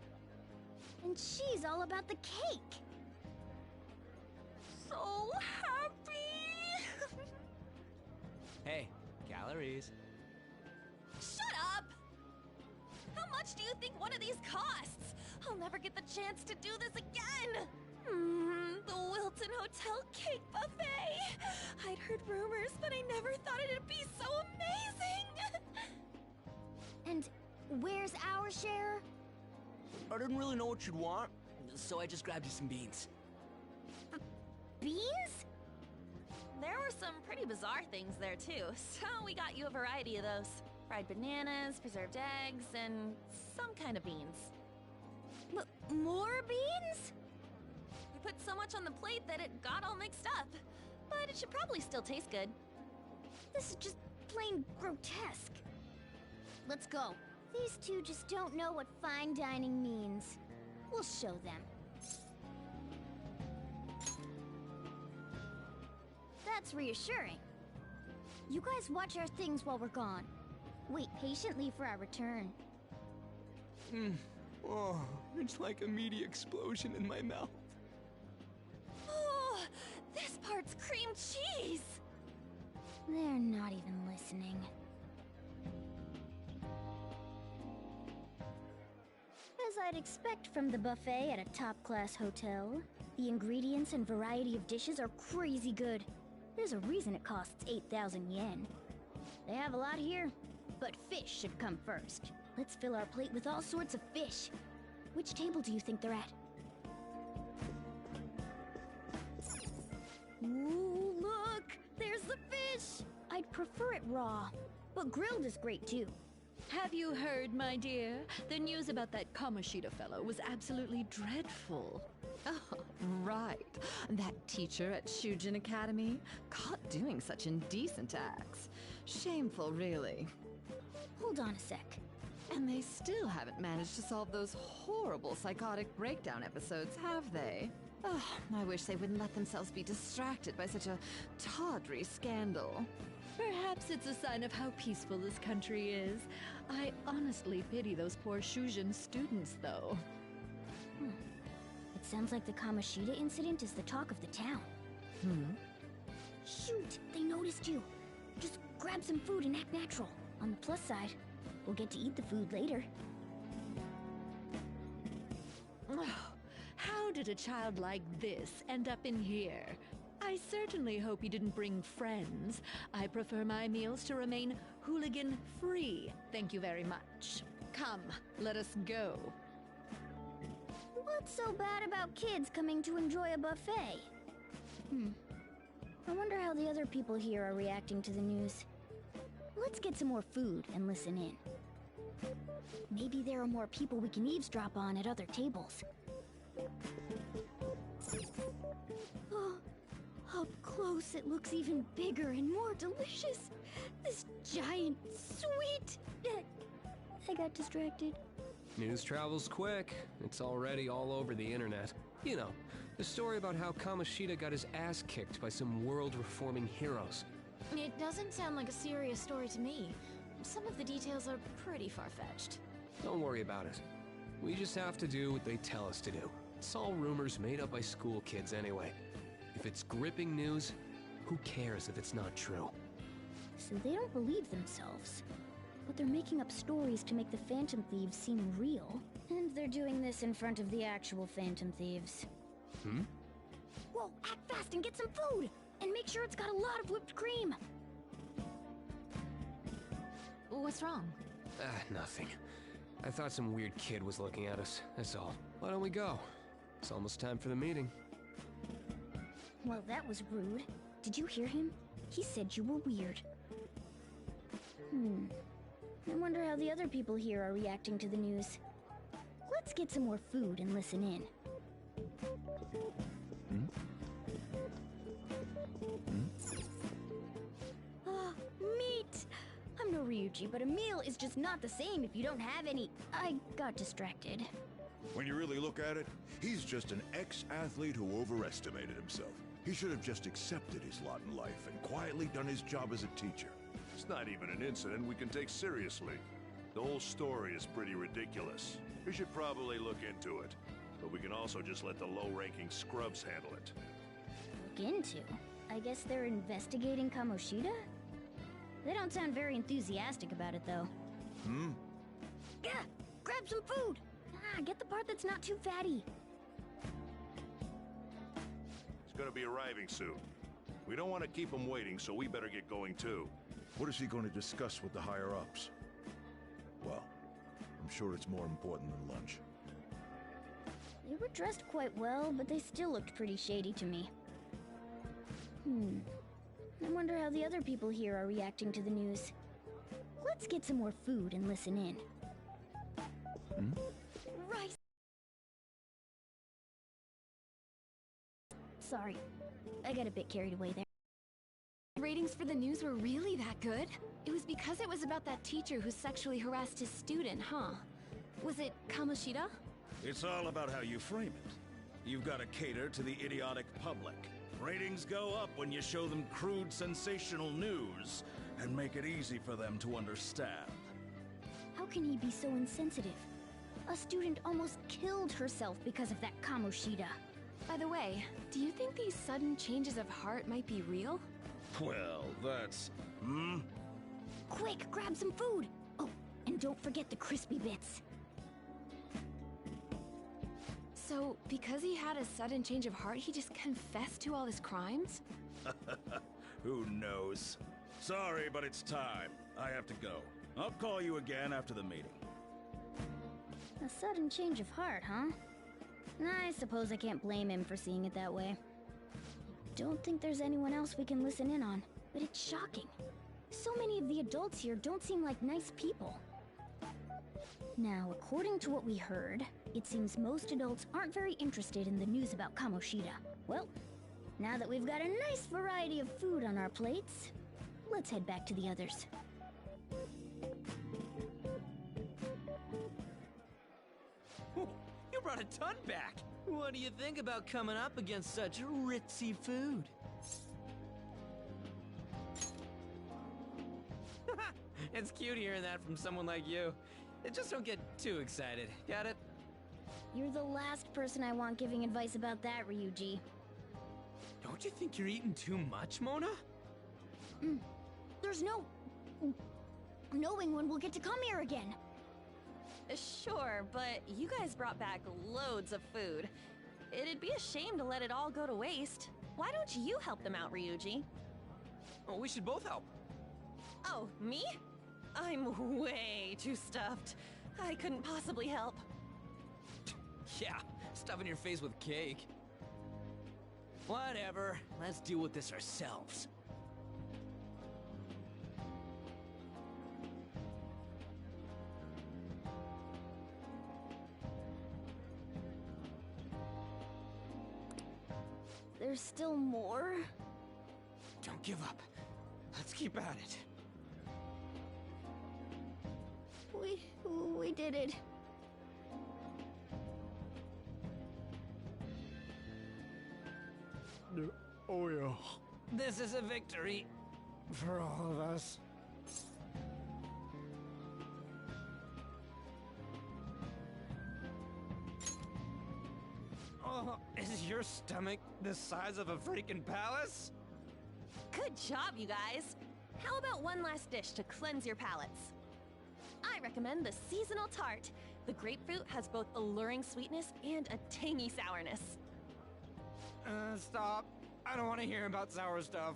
And she's all about the cake. So happy! Hey, calories. much do you think one of these costs? I'll never get the chance to do this again! The Wilton Hotel Cake Buffet! I'd heard rumors, but I never thought it'd be so amazing! And where's our share? I didn't really know what you'd want, so I just grabbed you some beans. Beans? There were some pretty bizarre things there too, so we got you a variety of those. Fried bananas, preserved eggs, and some kind of beans. More beans? We put so much on the plate that it got all mixed up. But it should probably still taste good. This is just plain grotesque. Let's go. These two just don't know what fine dining means. We'll show them. That's reassuring. You guys watch our things while we're gone. Wait patiently for our return. Oh, it's like a meaty explosion in my mouth. Oh, this part's cream cheese! They're not even listening. As I'd expect from the buffet at a top-class hotel, the ingredients and variety of dishes are crazy good. There's a reason it costs 8,000 yen. They have a lot here, but fish should come first. Let's fill our plate with all sorts of fish. Which table do you think they're at? Ooh, look! There's the fish! I'd prefer it raw, but grilled is great too. Have you heard, my dear? The news about that Kamoshida fellow was absolutely dreadful. Oh, right. That teacher at Shujin Academy, caught doing such indecent acts. Shameful, really. Hold on a sec. And they still haven't managed to solve those horrible psychotic breakdown episodes, have they? Oh, I wish they wouldn't let themselves be distracted by such a tawdry scandal. Perhaps it's a sign of how peaceful this country is. I honestly pity those poor Shujin students, though. It sounds like the Kamoshida incident is the talk of the town. Shoot! They noticed you! Just grab some food and act natural. On the plus side, we'll get to eat the food later. How did a child like this end up in here? I certainly hope he didn't bring friends. I prefer my meals to remain hooligan-free. Thank you very much. Come, let us go. What's so bad about kids coming to enjoy a buffet? I wonder how the other people here are reacting to the news. Let's get some more food and listen in. Maybe there are more people we can eavesdrop on at other tables. Oh, up close it looks even bigger and more delicious. This giant sweet... I got distracted. News travels quick. It's already all over the internet. You know, the story about how Kamoshida got his ass kicked by some world-reforming heroes. It doesn't sound like a serious story to me. Some of the details are pretty far-fetched. Don't worry about it. We just have to do what they tell us to do. It's all rumors made up by school kids anyway. If it's gripping news, who cares if it's not true? So they don't believe themselves. But they're making up stories to make the Phantom Thieves seem real. And they're doing this in front of the actual Phantom Thieves. Whoa, act fast and get some food! And make sure it's got a lot of whipped cream! What's wrong? Nothing. I thought some weird kid was looking at us, that's all. Why don't we go? It's almost time for the meeting. Well, that was rude. Did you hear him? He said you were weird. I wonder how the other people here are reacting to the news. Let's get some more food and listen in. Ah, meat! I'm no Ryuji, but a meal is just not the same if you don't have any... I got distracted. When you really look at it, he's just an ex-athlete who overestimated himself. He should have just accepted his lot in life and quietly done his job as a teacher. It's not even an incident we can take seriously. The whole story is pretty ridiculous. We should probably look into it. But we can also just let the low-ranking scrubs handle it. Look into? I guess they're investigating Kamoshida? They don't sound very enthusiastic about it, though. Hmm? Gah! grab some food! Ah, get the part that's not too fatty. He's gonna be arriving soon. We don't want to keep him waiting, so we better get going too. What is he going to discuss with the higher-ups? Well, I'm sure it's more important than lunch. They were dressed quite well, but they still looked pretty shady to me. I wonder how the other people here are reacting to the news. Let's get some more food and listen in. Rice! Sorry, I got a bit carried away there. Ratings for the news were really that good? It was because it was about that teacher who sexually harassed his student, huh? Was it Kamoshida? It's all about how you frame it. You've got to cater to the idiotic public. Ratings go up when you show them crude, sensational news and make it easy for them to understand. How can he be so insensitive? A student almost killed herself because of that Kamoshida. By the way, do you think these sudden changes of heart might be real? Well, that's... Quick, grab some food! Oh, and don't forget the crispy bits. So, because he had a sudden change of heart, he just confessed to all his crimes? Who knows? Sorry, but it's time. I have to go. I'll call you again after the meeting. A sudden change of heart, huh? I suppose I can't blame him for seeing it that way. Don't think there's anyone else we can listen in on, but it's shocking. So many of the adults here don't seem like nice people. Now, according to what we heard, it seems most adults aren't very interested in the news about Kamoshida. Well, now that we've got a nice variety of food on our plates, let's head back to the others. You brought a ton back! What do you think about coming up against such ritzy food? It's cute hearing that from someone like you. Just don't get too excited, got it? You're the last person I want giving advice about that, Ryuji. Don't you think you're eating too much, Mona? There's no... knowing when we'll get to come here again. Sure, but you guys brought back loads of food. It'd be a shame to let it all go to waste. Why don't you help them out, Ryuji? Oh, we should both help. Oh, me? I'm way too stuffed. I couldn't possibly help. Yeah, stuffing your face with cake. Whatever, let's deal with this ourselves. There's still more? Don't give up. Let's keep at it. We did it. Oh yeah. This is a victory. For all of us. Oh, is your stomach the size of a freaking palace? Good job, you guys. How about one last dish to cleanse your palates? I recommend the seasonal tart. The grapefruit has both alluring sweetness and a tangy sourness. Stop. I don't want to hear about sour stuff.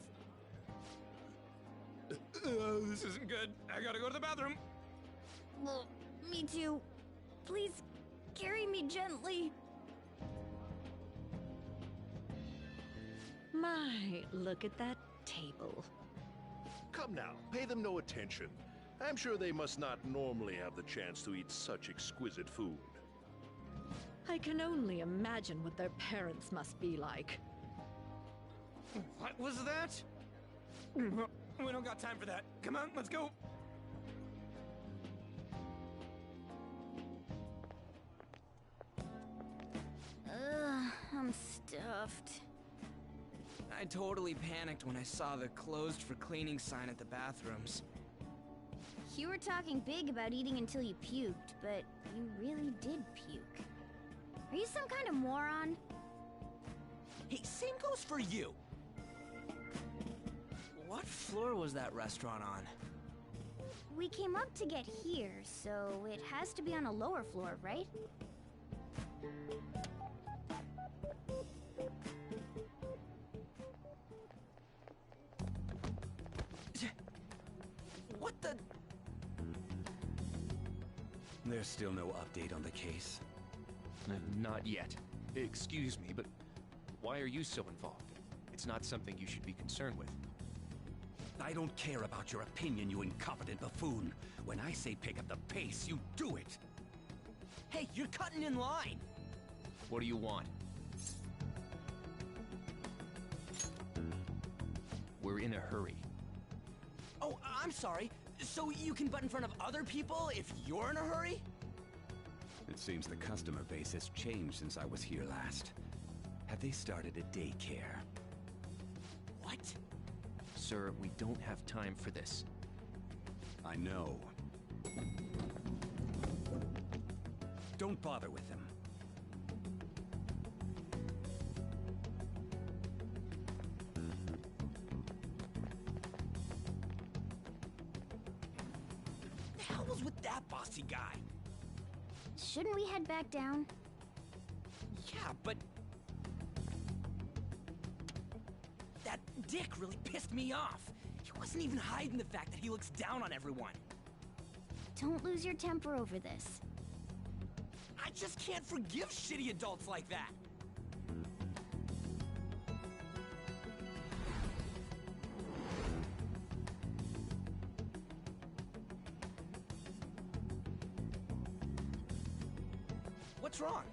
This isn't good. I gotta go to the bathroom. Well, me too. Please, carry me gently. My, look at that table. Come now, pay them no attention. I'm sure they must not normally have the chance to eat such exquisite food. I can only imagine what their parents must be like. What was that? We don't got time for that. Come on, let's go. I'm stuffed. I totally panicked when I saw the closed for cleaning sign at the bathrooms. You were talking big about eating until you puked, but you really did puke. Are you some kind of moron? Hey, same goes for you. What floor was that restaurant on? We came up to get here, so it has to be on a lower floor, right? What the? There's still no update on the case. Not yet. Excuse me, but why are you so involved? It's not something you should be concerned with. I don't care about your opinion, you incompetent buffoon. When I say pick up the pace, you do it. Hey, you're cutting in line. What do you want? We're in a hurry. Oh, I'm sorry. So you can butt in front of other people if you're in a hurry? It seems the customer base has changed since I was here last. Have they started a daycare? What? Sir, we don't have time for this. I know. Don't bother with them. The hell was with that bossy guy? Shouldn't we head back down? Yeah, but... that dick really pissed me off. He wasn't even hiding the fact that he looks down on everyone. Don't lose your temper over this. I just can't forgive shitty adults like that. What's wrong?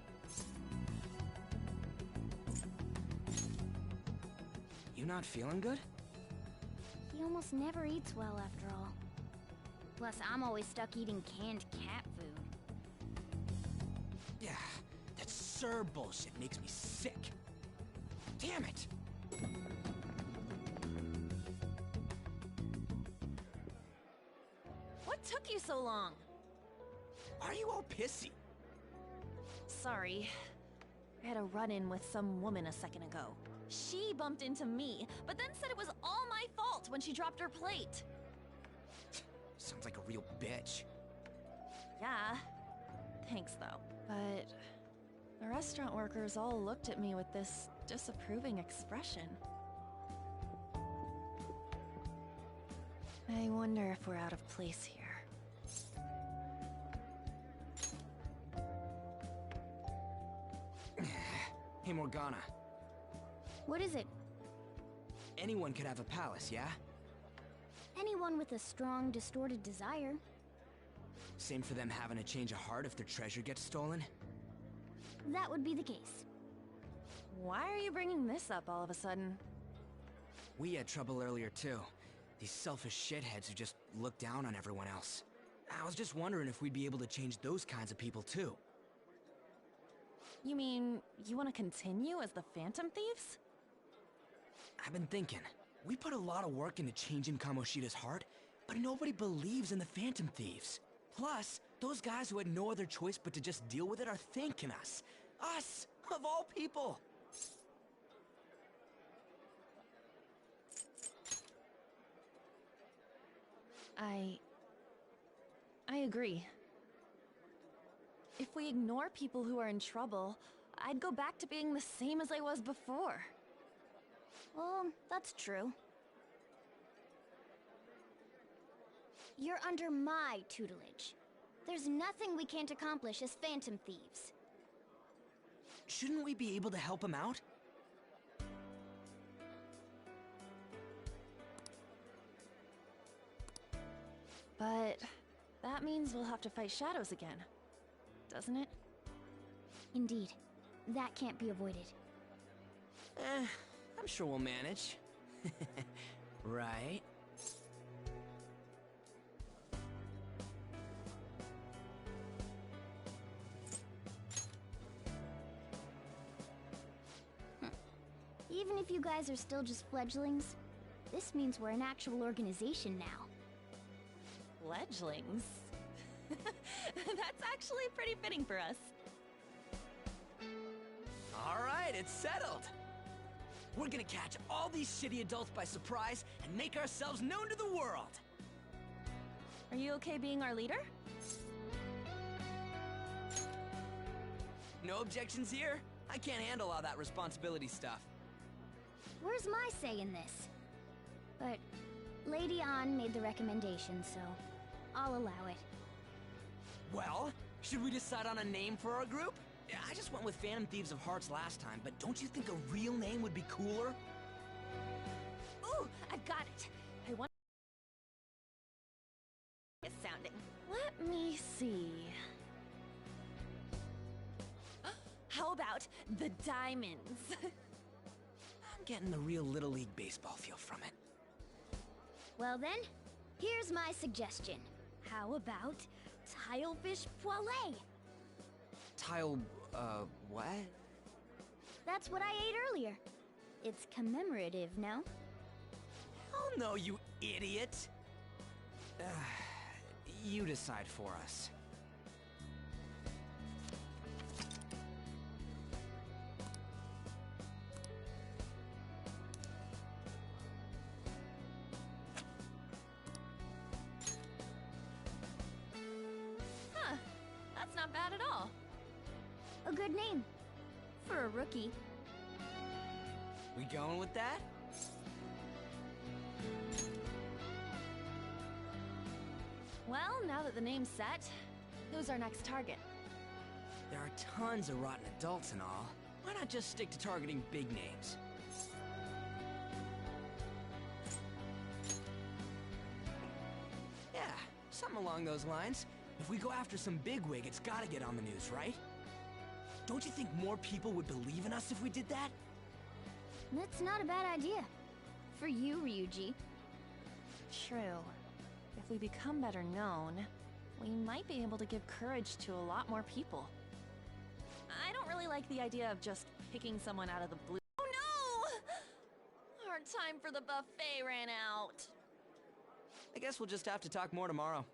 You not feeling good? He almost never eats well after all. Plus, I'm always stuck eating canned cat food. Yeah, that Sir bullshit makes me sick. Damn it! What took you so long? Why are you all pissy? Sorry. I had a run-in with some woman a second ago. She bumped into me, but then said it was all my fault when she dropped her plate. Sounds like a real bitch. Yeah. Thanks, though. But the restaurant workers all looked at me with this disapproving expression. I wonder if we're out of place here. Hey, Morgana. What is it? Anyone could have a palace, yeah? Anyone with a strong, distorted desire. Same for them having a change of heart if their treasure gets stolen? That would be the case. Why are you bringing this up all of a sudden? We had trouble earlier, too. These selfish shitheads who just look down on everyone else. I was just wondering if we'd be able to change those kinds of people, too. You mean, you want to continue as the Phantom Thieves? I've been thinking. We put a lot of work into changing Kamoshida's heart, but nobody believes in the Phantom Thieves. Plus, those guys who had no other choice but to just deal with it are thanking us. Us, of all people! I agree. If we ignore people who are in trouble, I'd go back to being the same as I was before. Well, that's true. You're under my tutelage. There's nothing we can't accomplish as Phantom Thieves. Shouldn't we be able to help him out? But that means we'll have to fight shadows again, doesn't it? Indeed. That can't be avoided. I'm sure we'll manage. Right? Even if you guys are still just fledglings, this means we're an actual organization now. Fledglings? That's actually pretty fitting for us. Alright, it's settled! We're gonna catch all these shitty adults by surprise and make ourselves known to the world! Are you okay being our leader? No objections here. I can't handle all that responsibility stuff. Where's my say in this? But Lady An made the recommendation, so I'll allow it. Well, should we decide on a name for our group? I just went with Phantom Thieves of Hearts last time, but don't you think a real name would be cooler? Ooh, I've got it. I want it's sounding. Let me see. How about the Diamonds? I'm getting the real Little League Baseball feel from it. Well then, here's my suggestion. How about Tilefish Poêlée? What? That's what I ate earlier. It's commemorative, no? Oh no, you idiot! You decide for us. Huh. That's not bad at all. A good name. For a rookie. We going with that? Well, now that the name's set, who's our next target? There are tons of rotten adults and all. Why not just stick to targeting big names? Yeah, something along those lines. If we go after some bigwig, it's gotta get on the news, right? Don't you think more people would believe in us if we did that? That's not a bad idea. For you, Ryuji. True. If we become better known, we might be able to give courage to a lot more people. I don't really like the idea of just picking someone out of the blue. Oh no! Our time for the buffet ran out. I guess we'll just have to talk more tomorrow.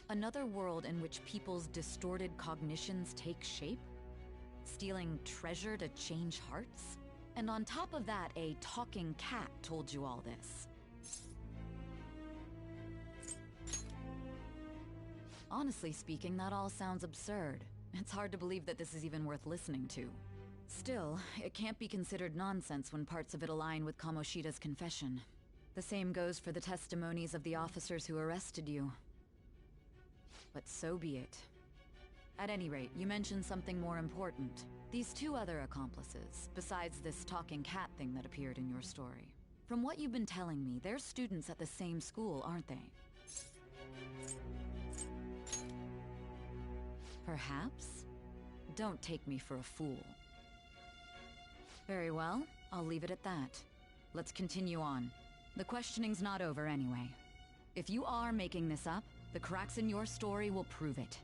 Another world in which people's distorted cognitions take shape? Stealing treasure to change hearts? And on top of that, a talking cat told you all this. Honestly speaking, that all sounds absurd. It's hard to believe that this is even worth listening to. Still, it can't be considered nonsense when parts of it align with Kamoshida's confession. The same goes for the testimonies of the officers who arrested you. But so be it. At any rate, you mentioned something more important. These two other accomplices, besides this talking cat thing that appeared in your story. From what you've been telling me, they're students at the same school, aren't they? Perhaps? Don't take me for a fool. Very well, I'll leave it at that. Let's continue on. The questioning's not over anyway. If you are making this up, the cracks in your story will prove it.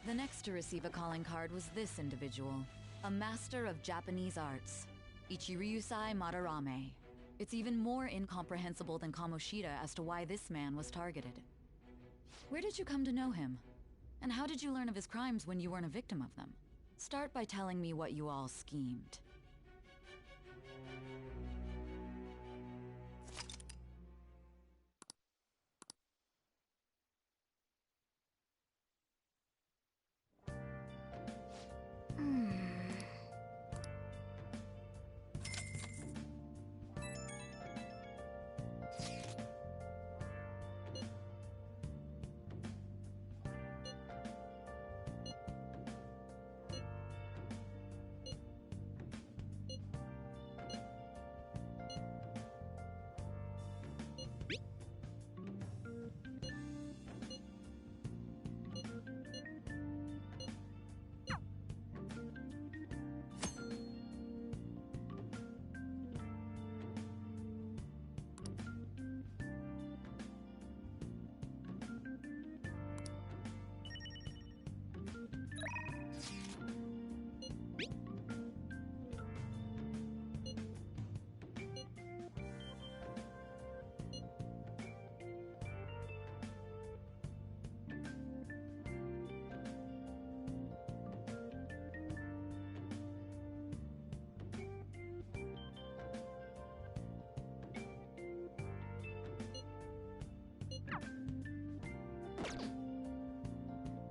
The next to receive a calling card was this individual, a master of Japanese arts, Ichiryusai Madarame. It's even more incomprehensible than Kamoshida as to why this man was targeted. Where did you come to know him? And how did you learn of his crimes when you weren't a victim of them? Start by telling me what you all schemed.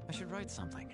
I should write something.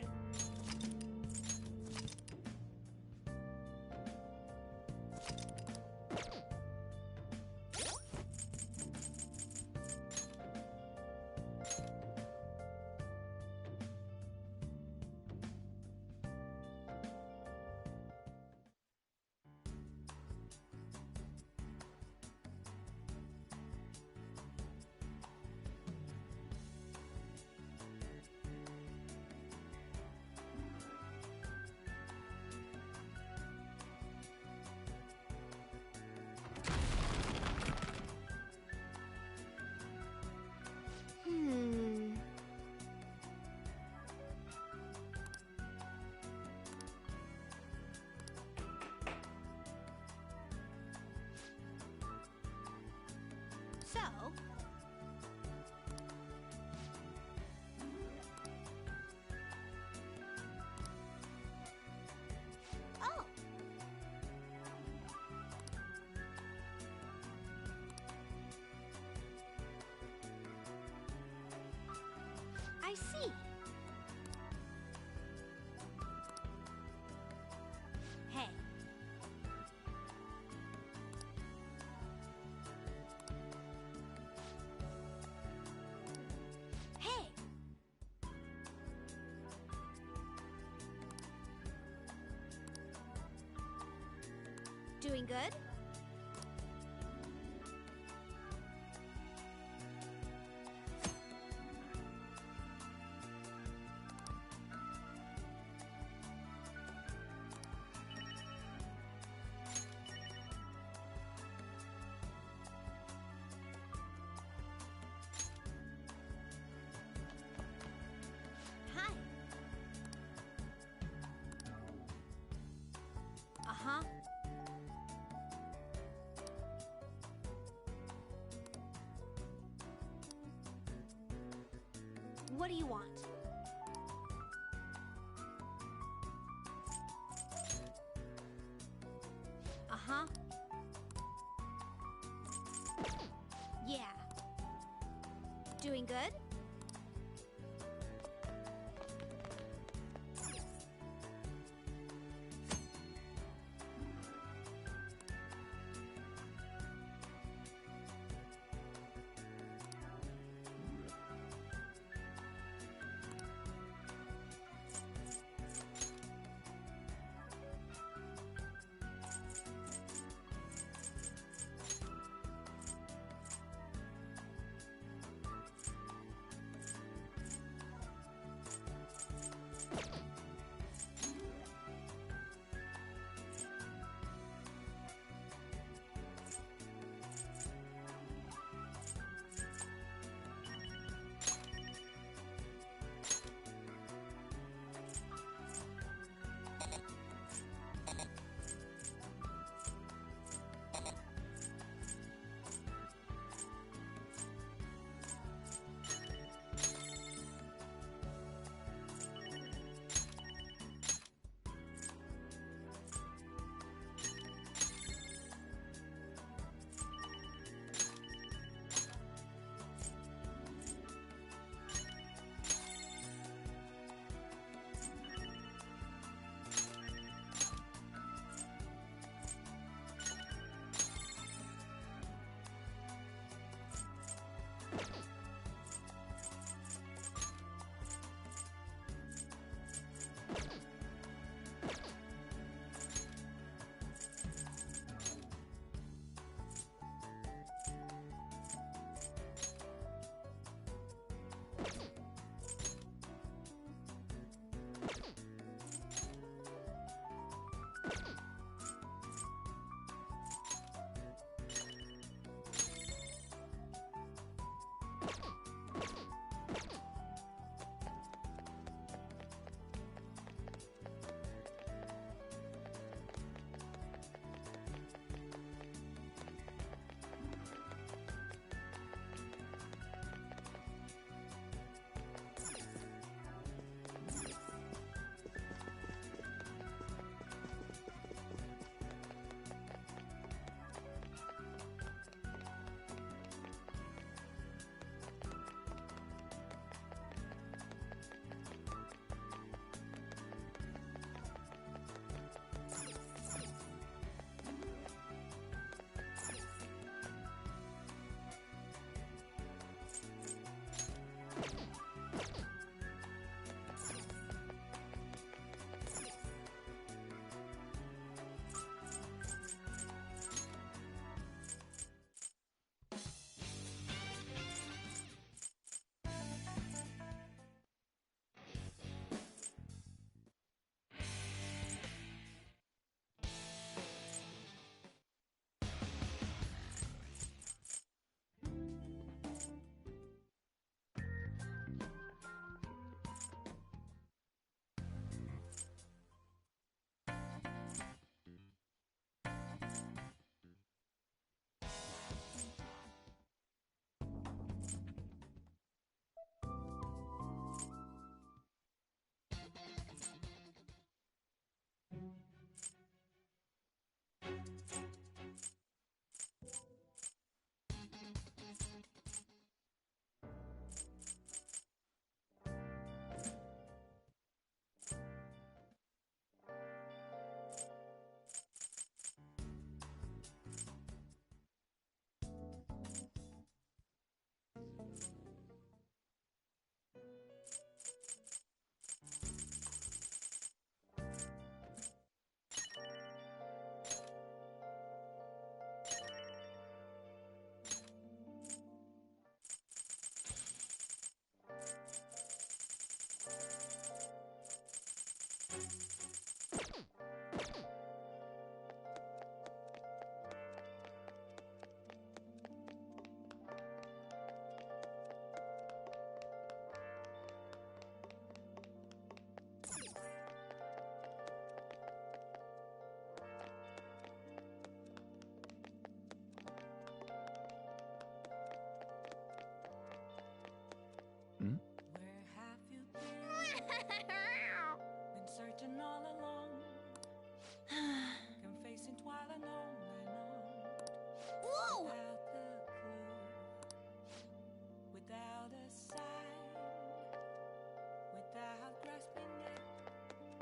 So... Oh! I see. Hey. Hey! Doing good? Hi. Uh-huh. What do you want? Uh-huh. Yeah. Doing good?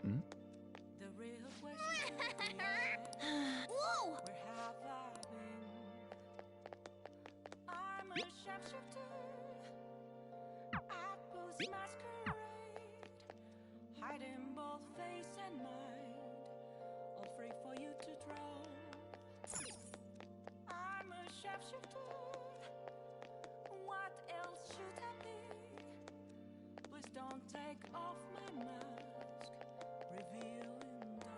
Hmm? Whoa! I'm a sharpshooter at Boo's masquerade, hiding both face and mind, all free for you to draw. I'm a sharpshooter. What else should I be? Please don't take off my mask, revealing dawn.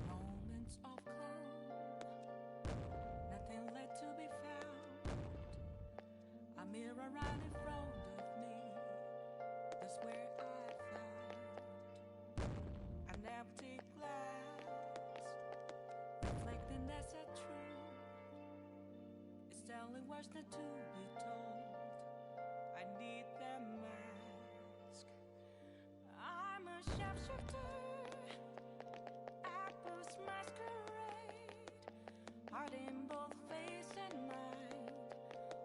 Moments of calm, nothing left to be found. A mirror right in front of me, that's where I found an empty glass, reflecting that's a truth. It's telling words not to be told. I need that mask. I'm a sharpshooter. Apple's masquerade, heart in both face and mind,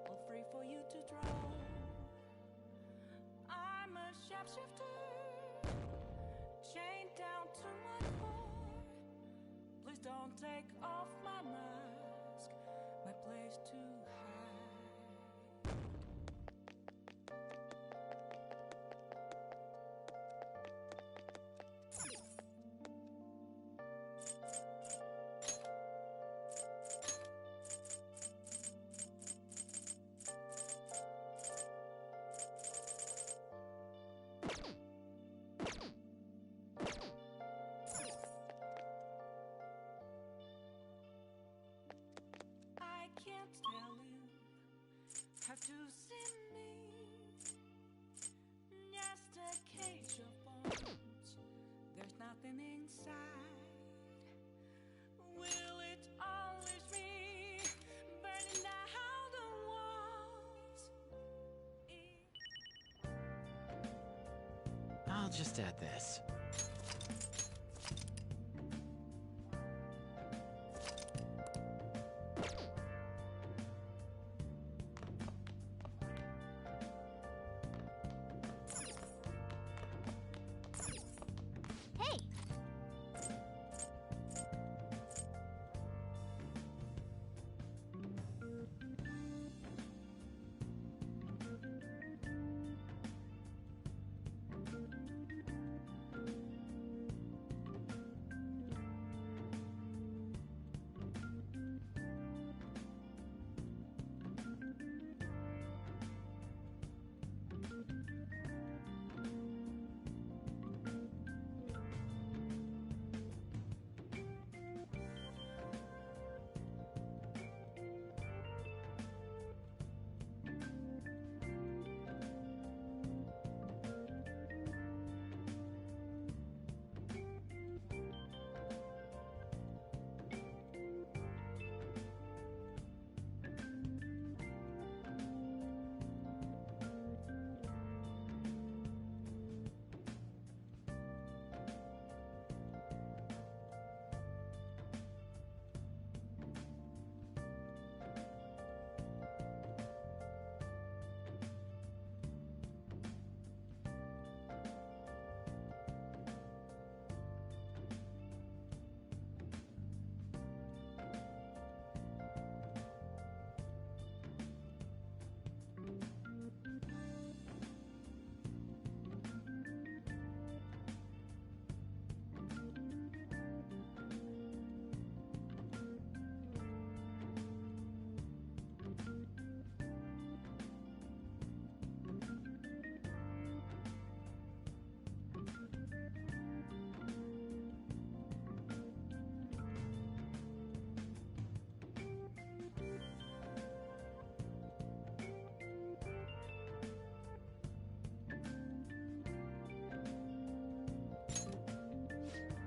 all free for you to draw. I'm a sharpshooter, chained down to my core. Please don't take off my mask, my place to hide. I can't tell you how to see me. Just a cage of bones. There's nothing inside. Will it always be burning down the walls? I'll just add this. Hey!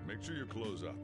Make sure you close up.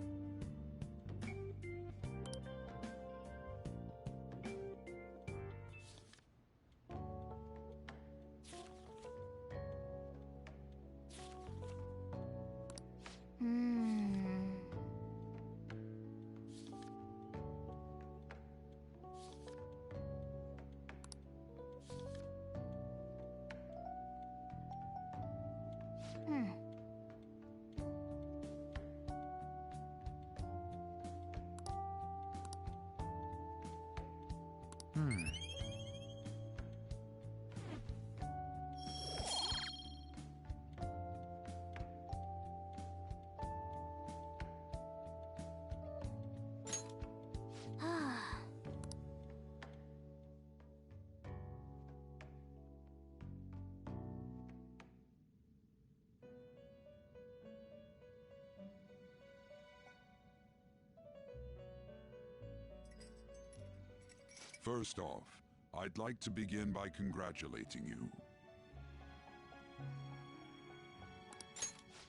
First off, I'd like to begin by congratulating you.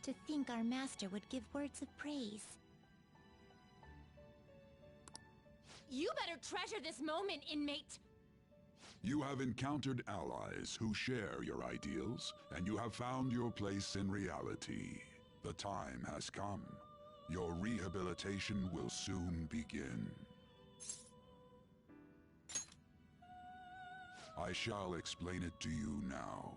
To think our master would give words of praise. You better treasure this moment, inmate! You have encountered allies who share your ideals, and you have found your place in reality. The time has come. Your rehabilitation will soon begin. I shall explain it to you now.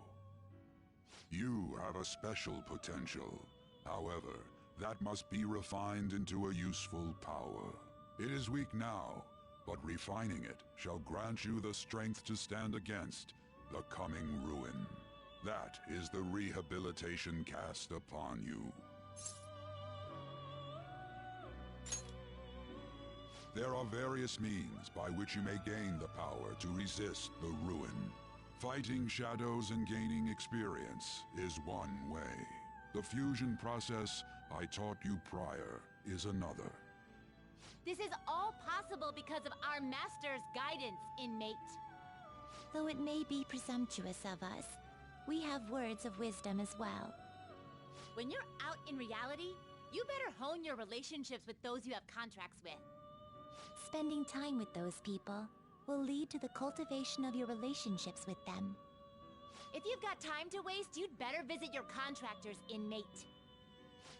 You have a special potential. However, that must be refined into a useful power. It is weak now, but refining it shall grant you the strength to stand against the coming ruin. That is the rehabilitation cast upon you. There are various means by which you may gain the power to resist the ruin. Fighting shadows and gaining experience is one way. The fusion process I taught you prior is another. This is all possible because of our master's guidance, inmate. Though it may be presumptuous of us, we have words of wisdom as well. When you're out in reality, you better hone your relationships with those you have contracts with. Spending time with those people will lead to the cultivation of your relationships with them. If you've got time to waste, you'd better visit your contractors, inmate.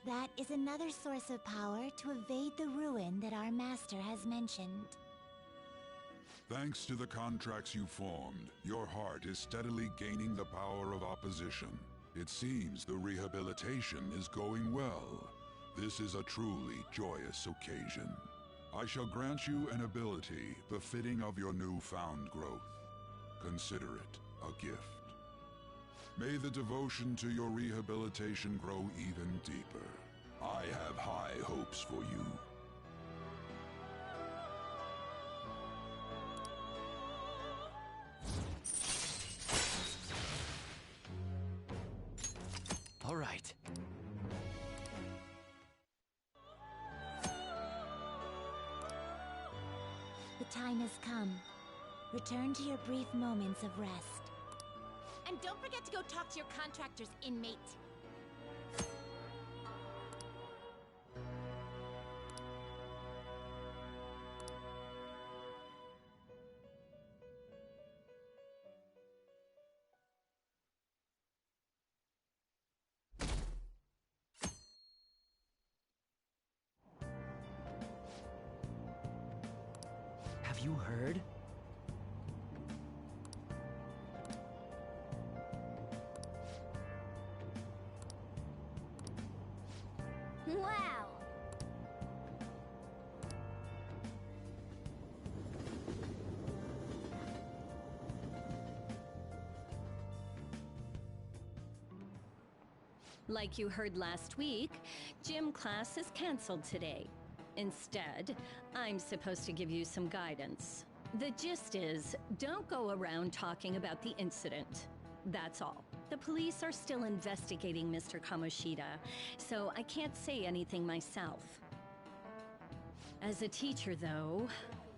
That is another source of power to evade the ruin that our master has mentioned. Thanks to the contracts you formed, your heart is steadily gaining the power of opposition. It seems the rehabilitation is going well. This is a truly joyous occasion. I shall grant you an ability befitting of your newfound growth. Consider it a gift. May the devotion to your rehabilitation grow even deeper. I have high hopes for you. All right. The time has come. Return to your brief moments of rest. And don't forget to go talk to your contractors, inmate. Have you heard? Wow! Like you heard last week, gym class is canceled today. Instead, I'm supposed to give you some guidance. The gist is, don't go around talking about the incident. That's all. The police are still investigating Mr. Kamoshida, so I can't say anything myself. As a teacher, though,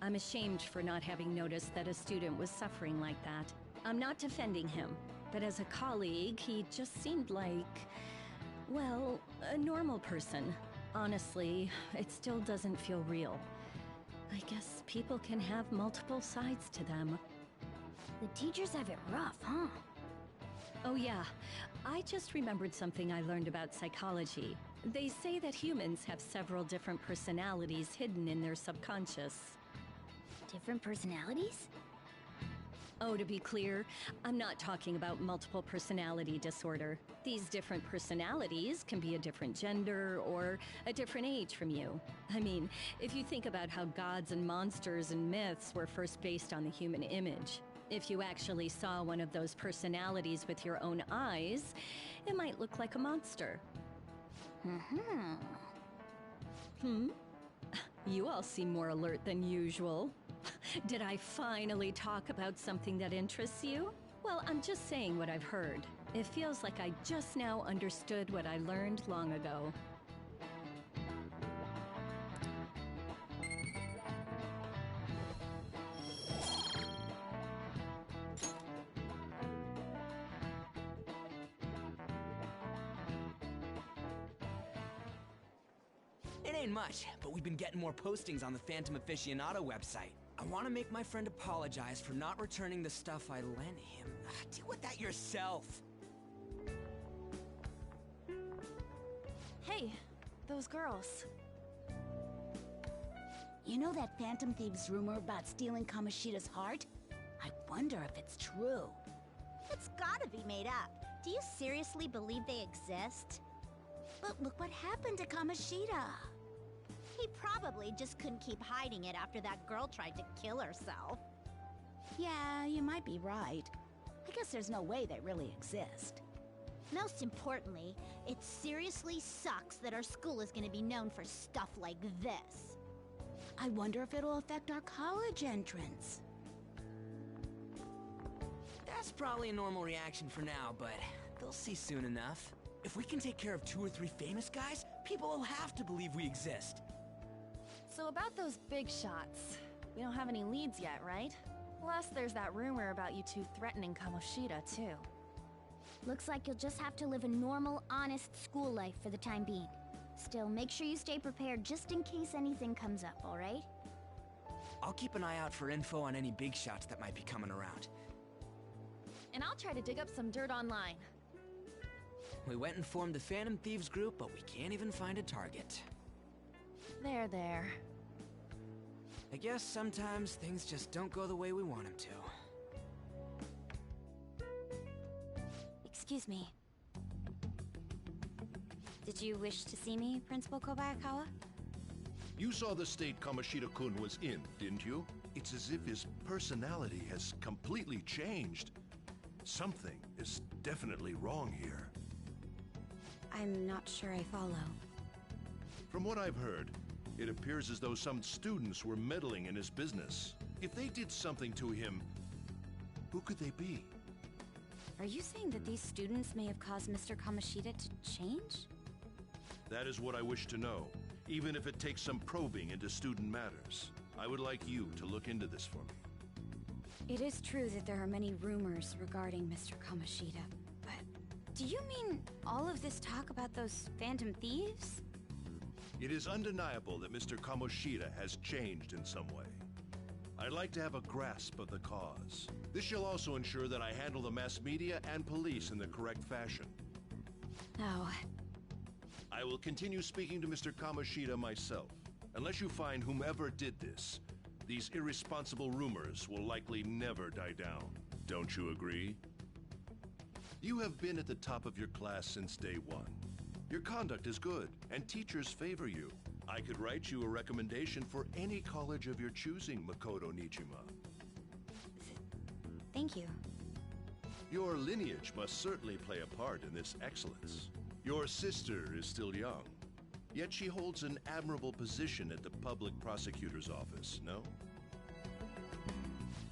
I'm ashamed for not having noticed that a student was suffering like that. I'm not defending him, but as a colleague, he just seemed like, well, a normal person. Honestly, it still doesn't feel real. I guess people can have multiple sides to them. The teachers have it rough, huh? Oh yeah, I just remembered something I learned about psychology. They say that humans have several different personalities hidden in their subconscious. Different personalities? Oh, to be clear, I'm not talking about multiple personality disorder. These different personalities can be a different gender or a different age from you. I mean, if you think about how gods and monsters and myths were first based on the human image, if you actually saw one of those personalities with your own eyes, it might look like a monster. You all seem more alert than usual. Did I finally talk about something that interests you? Well, I'm just saying what I've heard. It feels like I just now understood what I learned long ago. It ain't much, but we've been getting more postings on the Phantom Aficionado website. I want to make my friend apologize for not returning the stuff I lent him. Deal with that yourself. Hey, those girls. You know that Phantom Thieves rumor about stealing Kamoshida's heart? I wonder if it's true. It's gotta be made up. Do you seriously believe they exist? But look what happened to Kamoshida. He probably just couldn't keep hiding it after that girl tried to kill herself. Yeah, you might be right. I guess there's no way they really exist. Most importantly, it seriously sucks that our school is gonna be known for stuff like this. I wonder if it'll affect our college entrance. That's probably a normal reaction for now, but they'll see soon enough. If we can take care of 2 or 3 famous guys, people will have to believe we exist. So about those big shots, we don't have any leads yet, right? Plus, there's that rumor about you two threatening Kamoshida, too. Looks like you'll just have to live a normal, honest school life for the time being. Still, make sure you stay prepared just in case anything comes up, alright? I'll keep an eye out for info on any big shots that might be coming around. And I'll try to dig up some dirt online. We went and formed the Phantom Thieves group, but we can't even find a target. There. I guess sometimes things just don't go the way we want them to. Excuse me. Did you wish to see me, Principal Kobayakawa? You saw the state Kamoshida-kun was in, didn't you? It's as if his personality has completely changed. Something is definitely wrong here. I'm not sure I follow. From what I've heard, it appears as though some students were meddling in his business. If they did something to him, who could they be? Are you saying that these students may have caused Mr. Kamoshida to change? That is what I wish to know, even if it takes some probing into student matters. I would like you to look into this for me. It is true that there are many rumors regarding Mr. Kamoshida, but do you mean all of this talk about those Phantom Thieves? It is undeniable that Mr. Kamoshida has changed in some way. I'd like to have a grasp of the cause. This shall also ensure that I handle the mass media and police in the correct fashion. Oh. I will continue speaking to Mr. Kamoshida myself. Unless you find whomever did this, these irresponsible rumors will likely never die down. Don't you agree? You have been at the top of your class since day one. Your conduct is good, and teachers favor you. I could write you a recommendation for any college of your choosing, Makoto Nijima. Thank you. Your lineage must certainly play a part in this excellence. Your sister is still young, yet she holds an admirable position at the public prosecutor's office, no?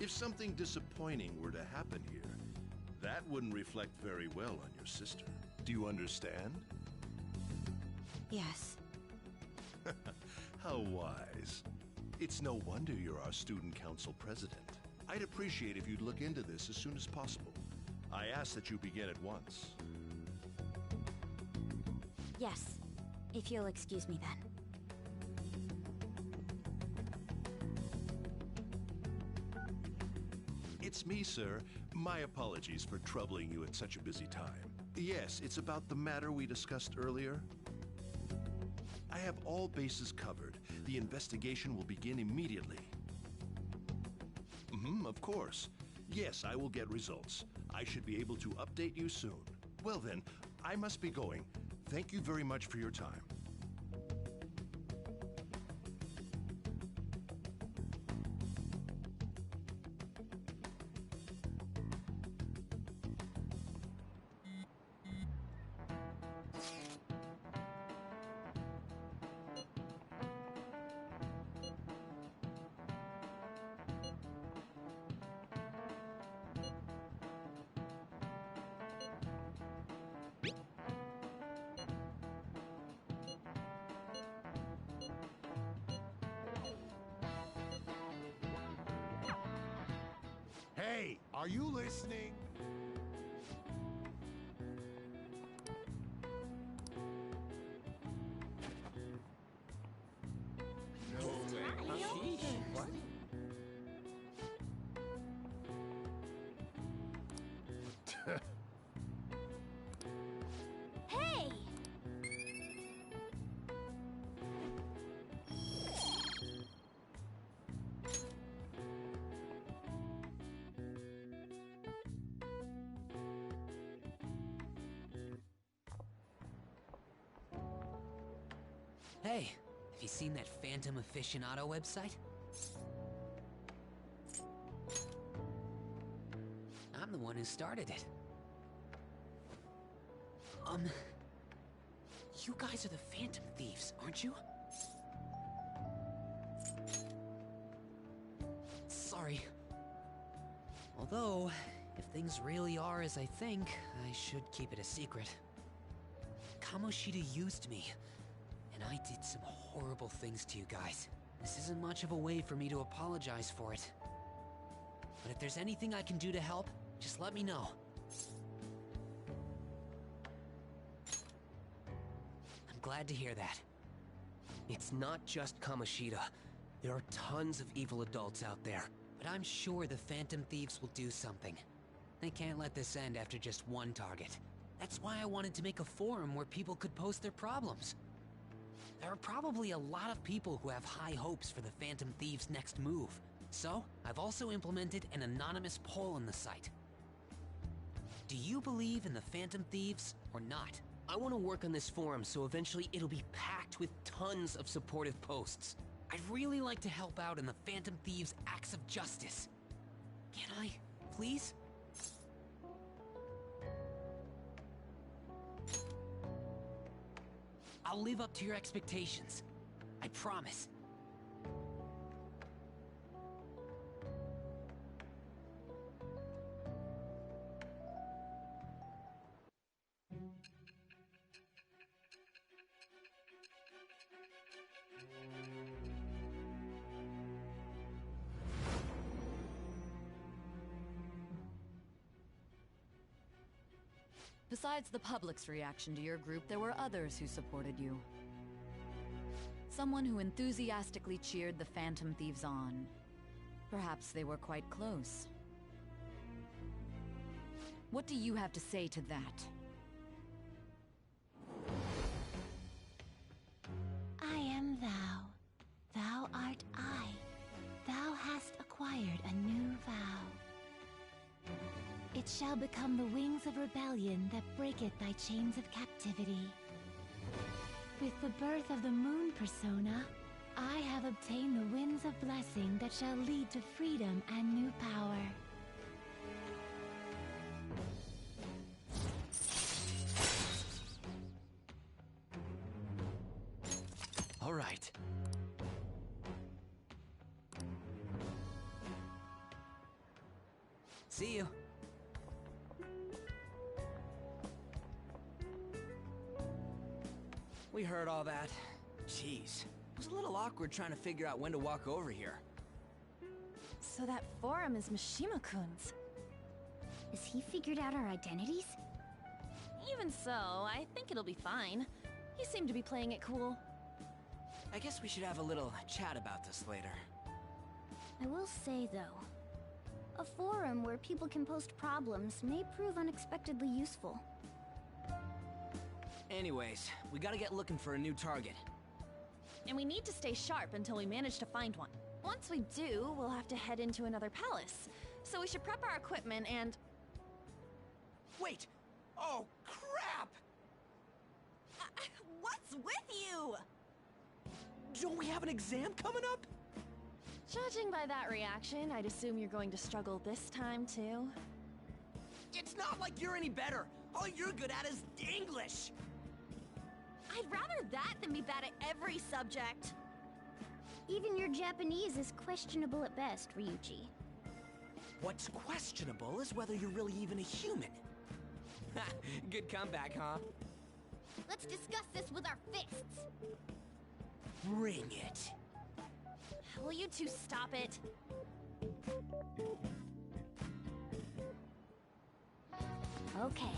If something disappointing were to happen here, that wouldn't reflect very well on your sister. Do you understand? Yes. How wise. It's no wonder you're our student council president. I'd appreciate if you'd look into this as soon as possible. I ask that you begin at once. Yes, if you'll excuse me then. It's me, sir. My apologies for troubling you at such a busy time. Yes, it's about the matter we discussed earlier. I have all bases covered. The investigation will begin immediately. Of course. Yes, I will get results. I should be able to update you soon. Well then, I must be going. Thank you very much for your time. Hey, are you listening? No way. What? Hey! Hey, have you seen that Phantom Aficionado website? I'm the one who started it. You guys are the Phantom Thieves, aren't you? Sorry. Although, if things really are as I think, I should keep it a secret. Kamoshida used me, and I did some horrible things to you guys. This isn't much of a way for me to apologize for it. But if there's anything I can do to help, just let me know. I'm glad to hear that. It's not just Kamoshida. There are tons of evil adults out there. But I'm sure the Phantom Thieves will do something. They can't let this end after just one target. That's why I wanted to make a forum where people could post their problems. There are probably a lot of people who have high hopes for the Phantom Thieves' next move. So, I've also implemented an anonymous poll on the site. Do you believe in the Phantom Thieves or not? I want to work on this forum so eventually it'll be packed with tons of supportive posts. I'd really like to help out in the Phantom Thieves' acts of justice. Can I, please? I'll live up to your expectations. I promise. Besides the public's reaction to your group, there were others who supported you. Someone who enthusiastically cheered the Phantom Thieves on. Perhaps they were quite close. What do you have to say to that? I am thou. Thou art I. Thou hast acquired a new vow. It shall become the wings of rebellion that breaketh thy chains of captivity. With the birth of the moon persona, I have obtained the winds of blessing that shall lead to freedom and new power. All right. See you. We heard all that. Jeez. It was a little awkward trying to figure out when to walk over here. So that forum is Mishima-kun's. Has he figured out our identities? Even so, I think it'll be fine. He seemed to be playing it cool. I guess we should have a little chat about this later. I will say, though, a forum where people can post problems may prove unexpectedly useful. Anyways, we gotta get looking for a new target. And we need to stay sharp until we manage to find one. Once we do, we'll have to head into another palace. So we should prep our equipment and... Wait! Oh, crap! What's with you? Don't we have an exam coming up? Judging by that reaction, I'd assume you're going to struggle this time, too. It's not like you're any better. All you're good at is English. I'd rather that than be bad at every subject. Even your Japanese is questionable at best, Ryuji. What's questionable is whether you're really even a human. Good comeback, huh? Let's discuss this with our fists. Bring it. Will you two stop it? Okay.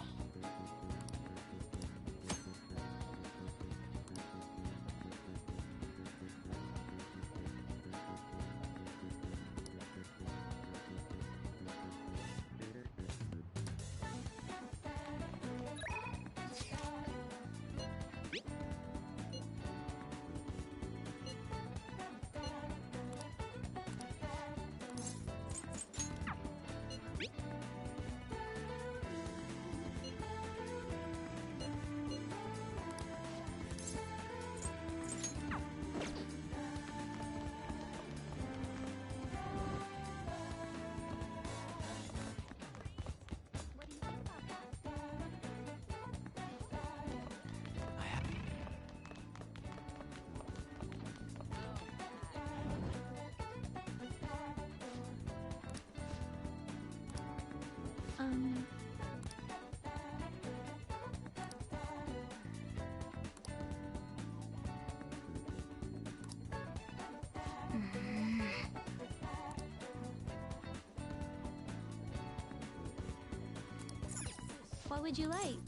What would you like?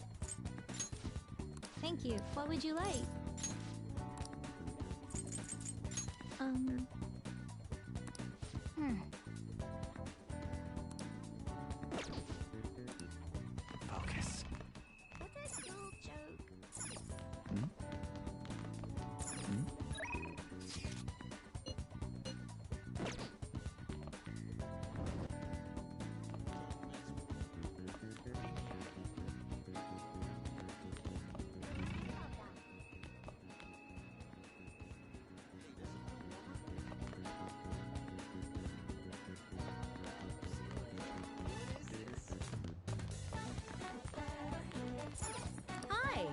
Thank you. What would you like? Focus. What's a cool joke? Hi!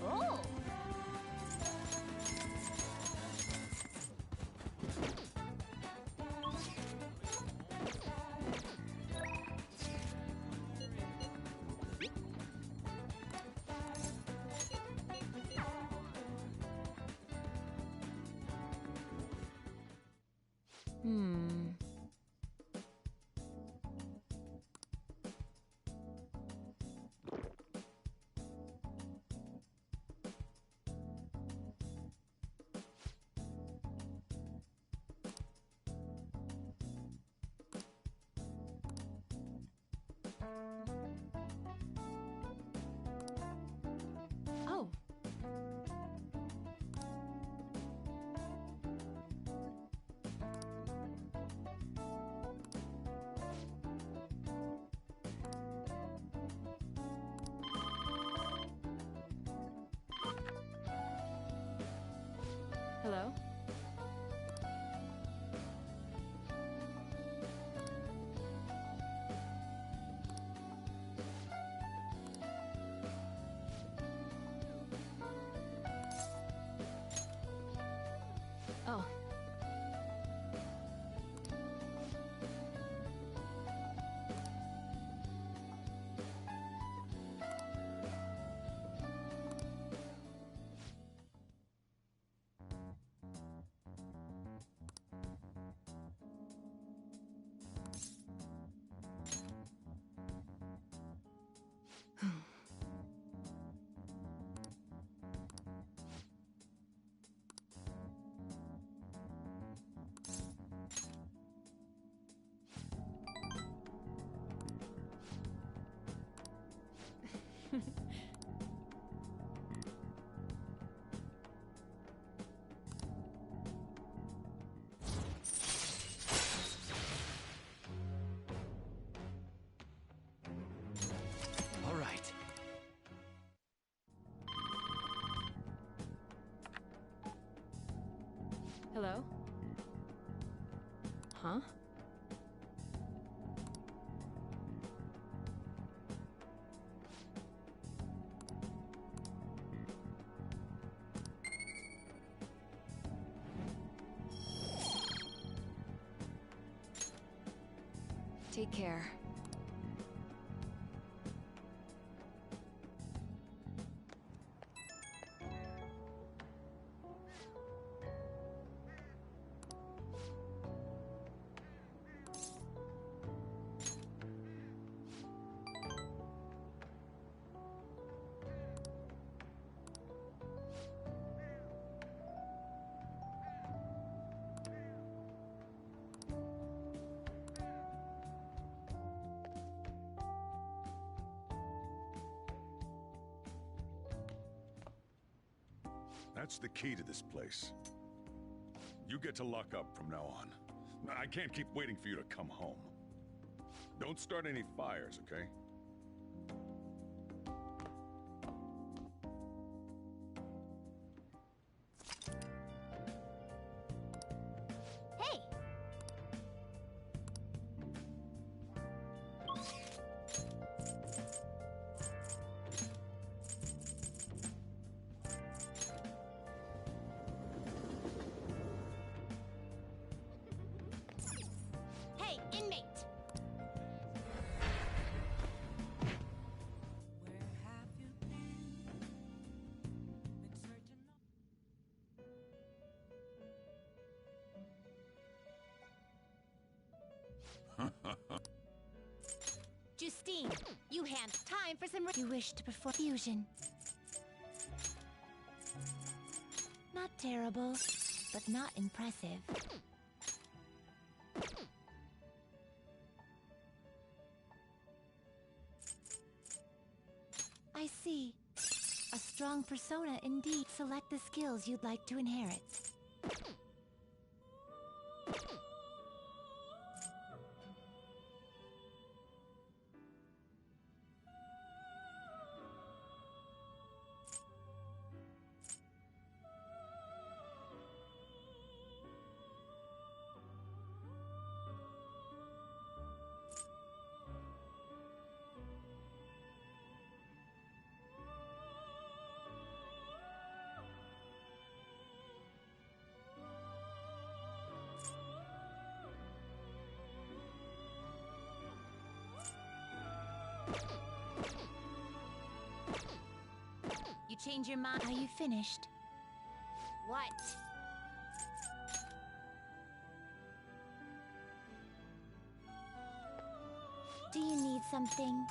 Oh! Oh. Hello? Oh. Hello? Huh? Take care. That's the key to this place. You get to lock up from now on. I can't keep waiting for you to come home. Don't start any fires, okay? Hey! Hey, inmate! Justine, you hand time for some. You wish to perform fusion. Not terrible, but not impressive. I see. A strong persona indeed. Select the skills you'd like to inherit. You change your mind. Are you finished? What? Do you need something?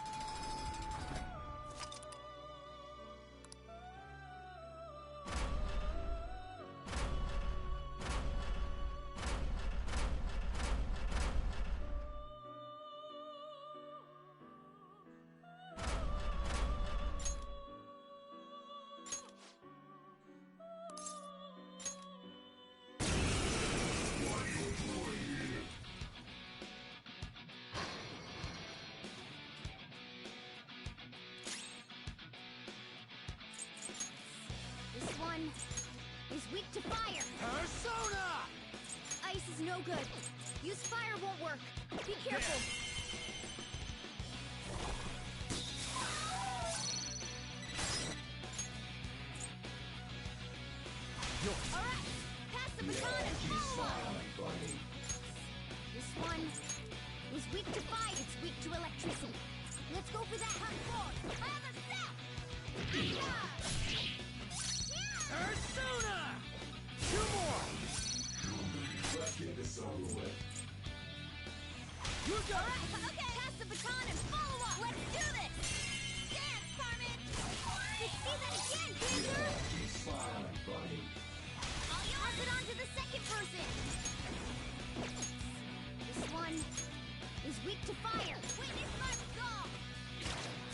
This one is weak to fire. Persona! Ice is no good. Use fire won't work. Be careful. All right, pass the baton and follow up. This one is weak to fire. It's weak to electricity. Let's go for that hot forward. Have a step. Persona! Two more! Let's get this over with. You got it! Alright, okay, pass the baton and follow up! Let's do this! Dance, Carmen! Let's see that again, Gazer! Keep smiling, buddy. I'll pass it on to the second person! This one is weak to fire! Witness my resolve!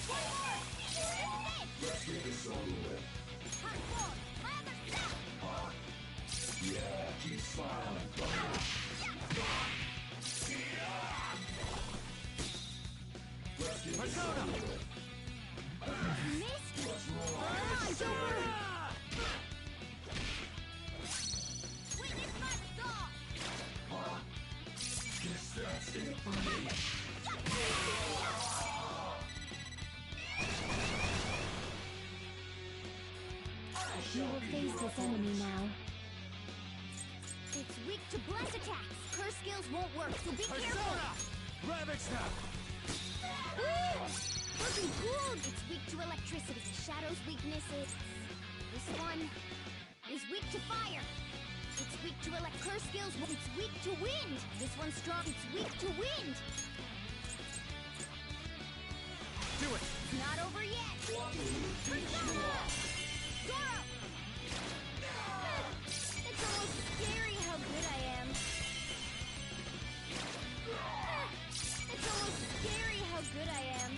One more! Let's get this over with. Hot forward! Other step! Yeah, keep smiling, buddy. Persona! Missed? What's wrong? Come on, Joker! Witness my fine. You will face this enemy now. It's weak to blast attacks. Curse skills won't work, so be careful. Ravage Snap! Looking cool. It's weak to electricity. Shadow's weakness is... This one is weak to fire. It's weak to curse skills. It's weak to wind. This one's strong. It's weak to wind. Do it! It's not over yet. Persona! Zoro! It's almost scary how good I am. It's almost scary how good I am.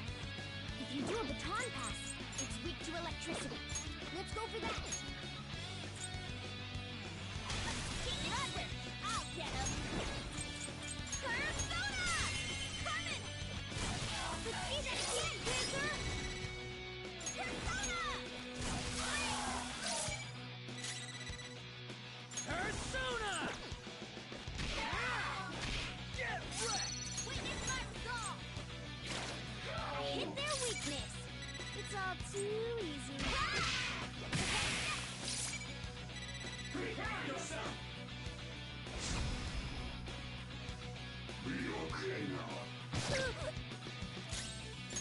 If you do a baton pass, it's weak to electricity. Let's go for that. Onward! I'll get him. Persona! Coming! Let's see that again, Bigger! Persona! Persona! Get wrecked! Witness my resolve! I hit their weakness. It's all too easy. Prepare yourself! Be okay now.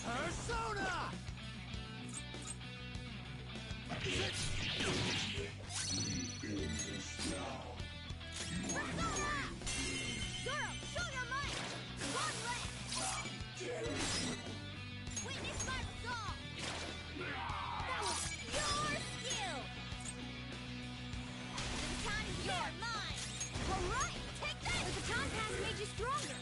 Persona! Persona! Zoro, show your might! One left! Witness my resolve! That was your skill! The baton is your mine! Alright, take that! The baton pass made you stronger!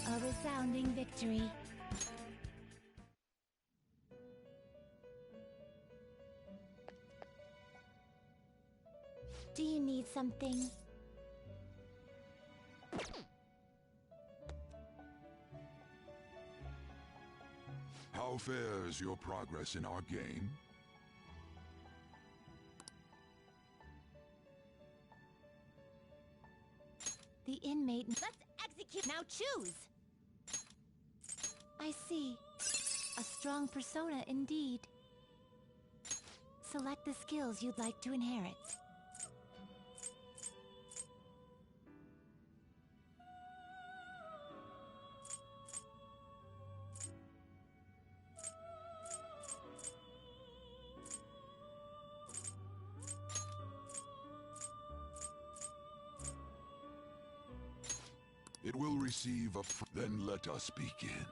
A resounding victory. Do you need something? How fares your progress in our game? The inmate... Let's execute! Now choose! I see. A strong persona indeed. Select the skills you'd like to inherit. It will receive a... Then let us begin.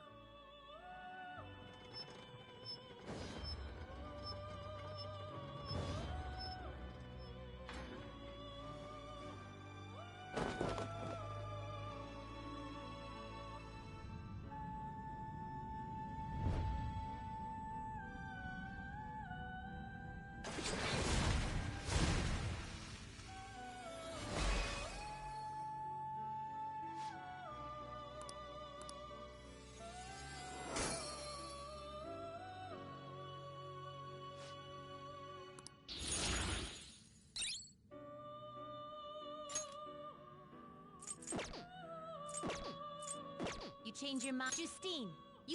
You change your mind. Justine!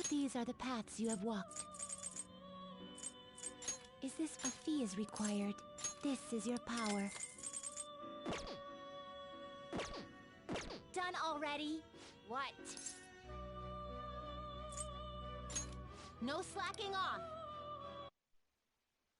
These are the paths you have walked. Is this a fee is required? This is your power. Done already? What? No slacking off!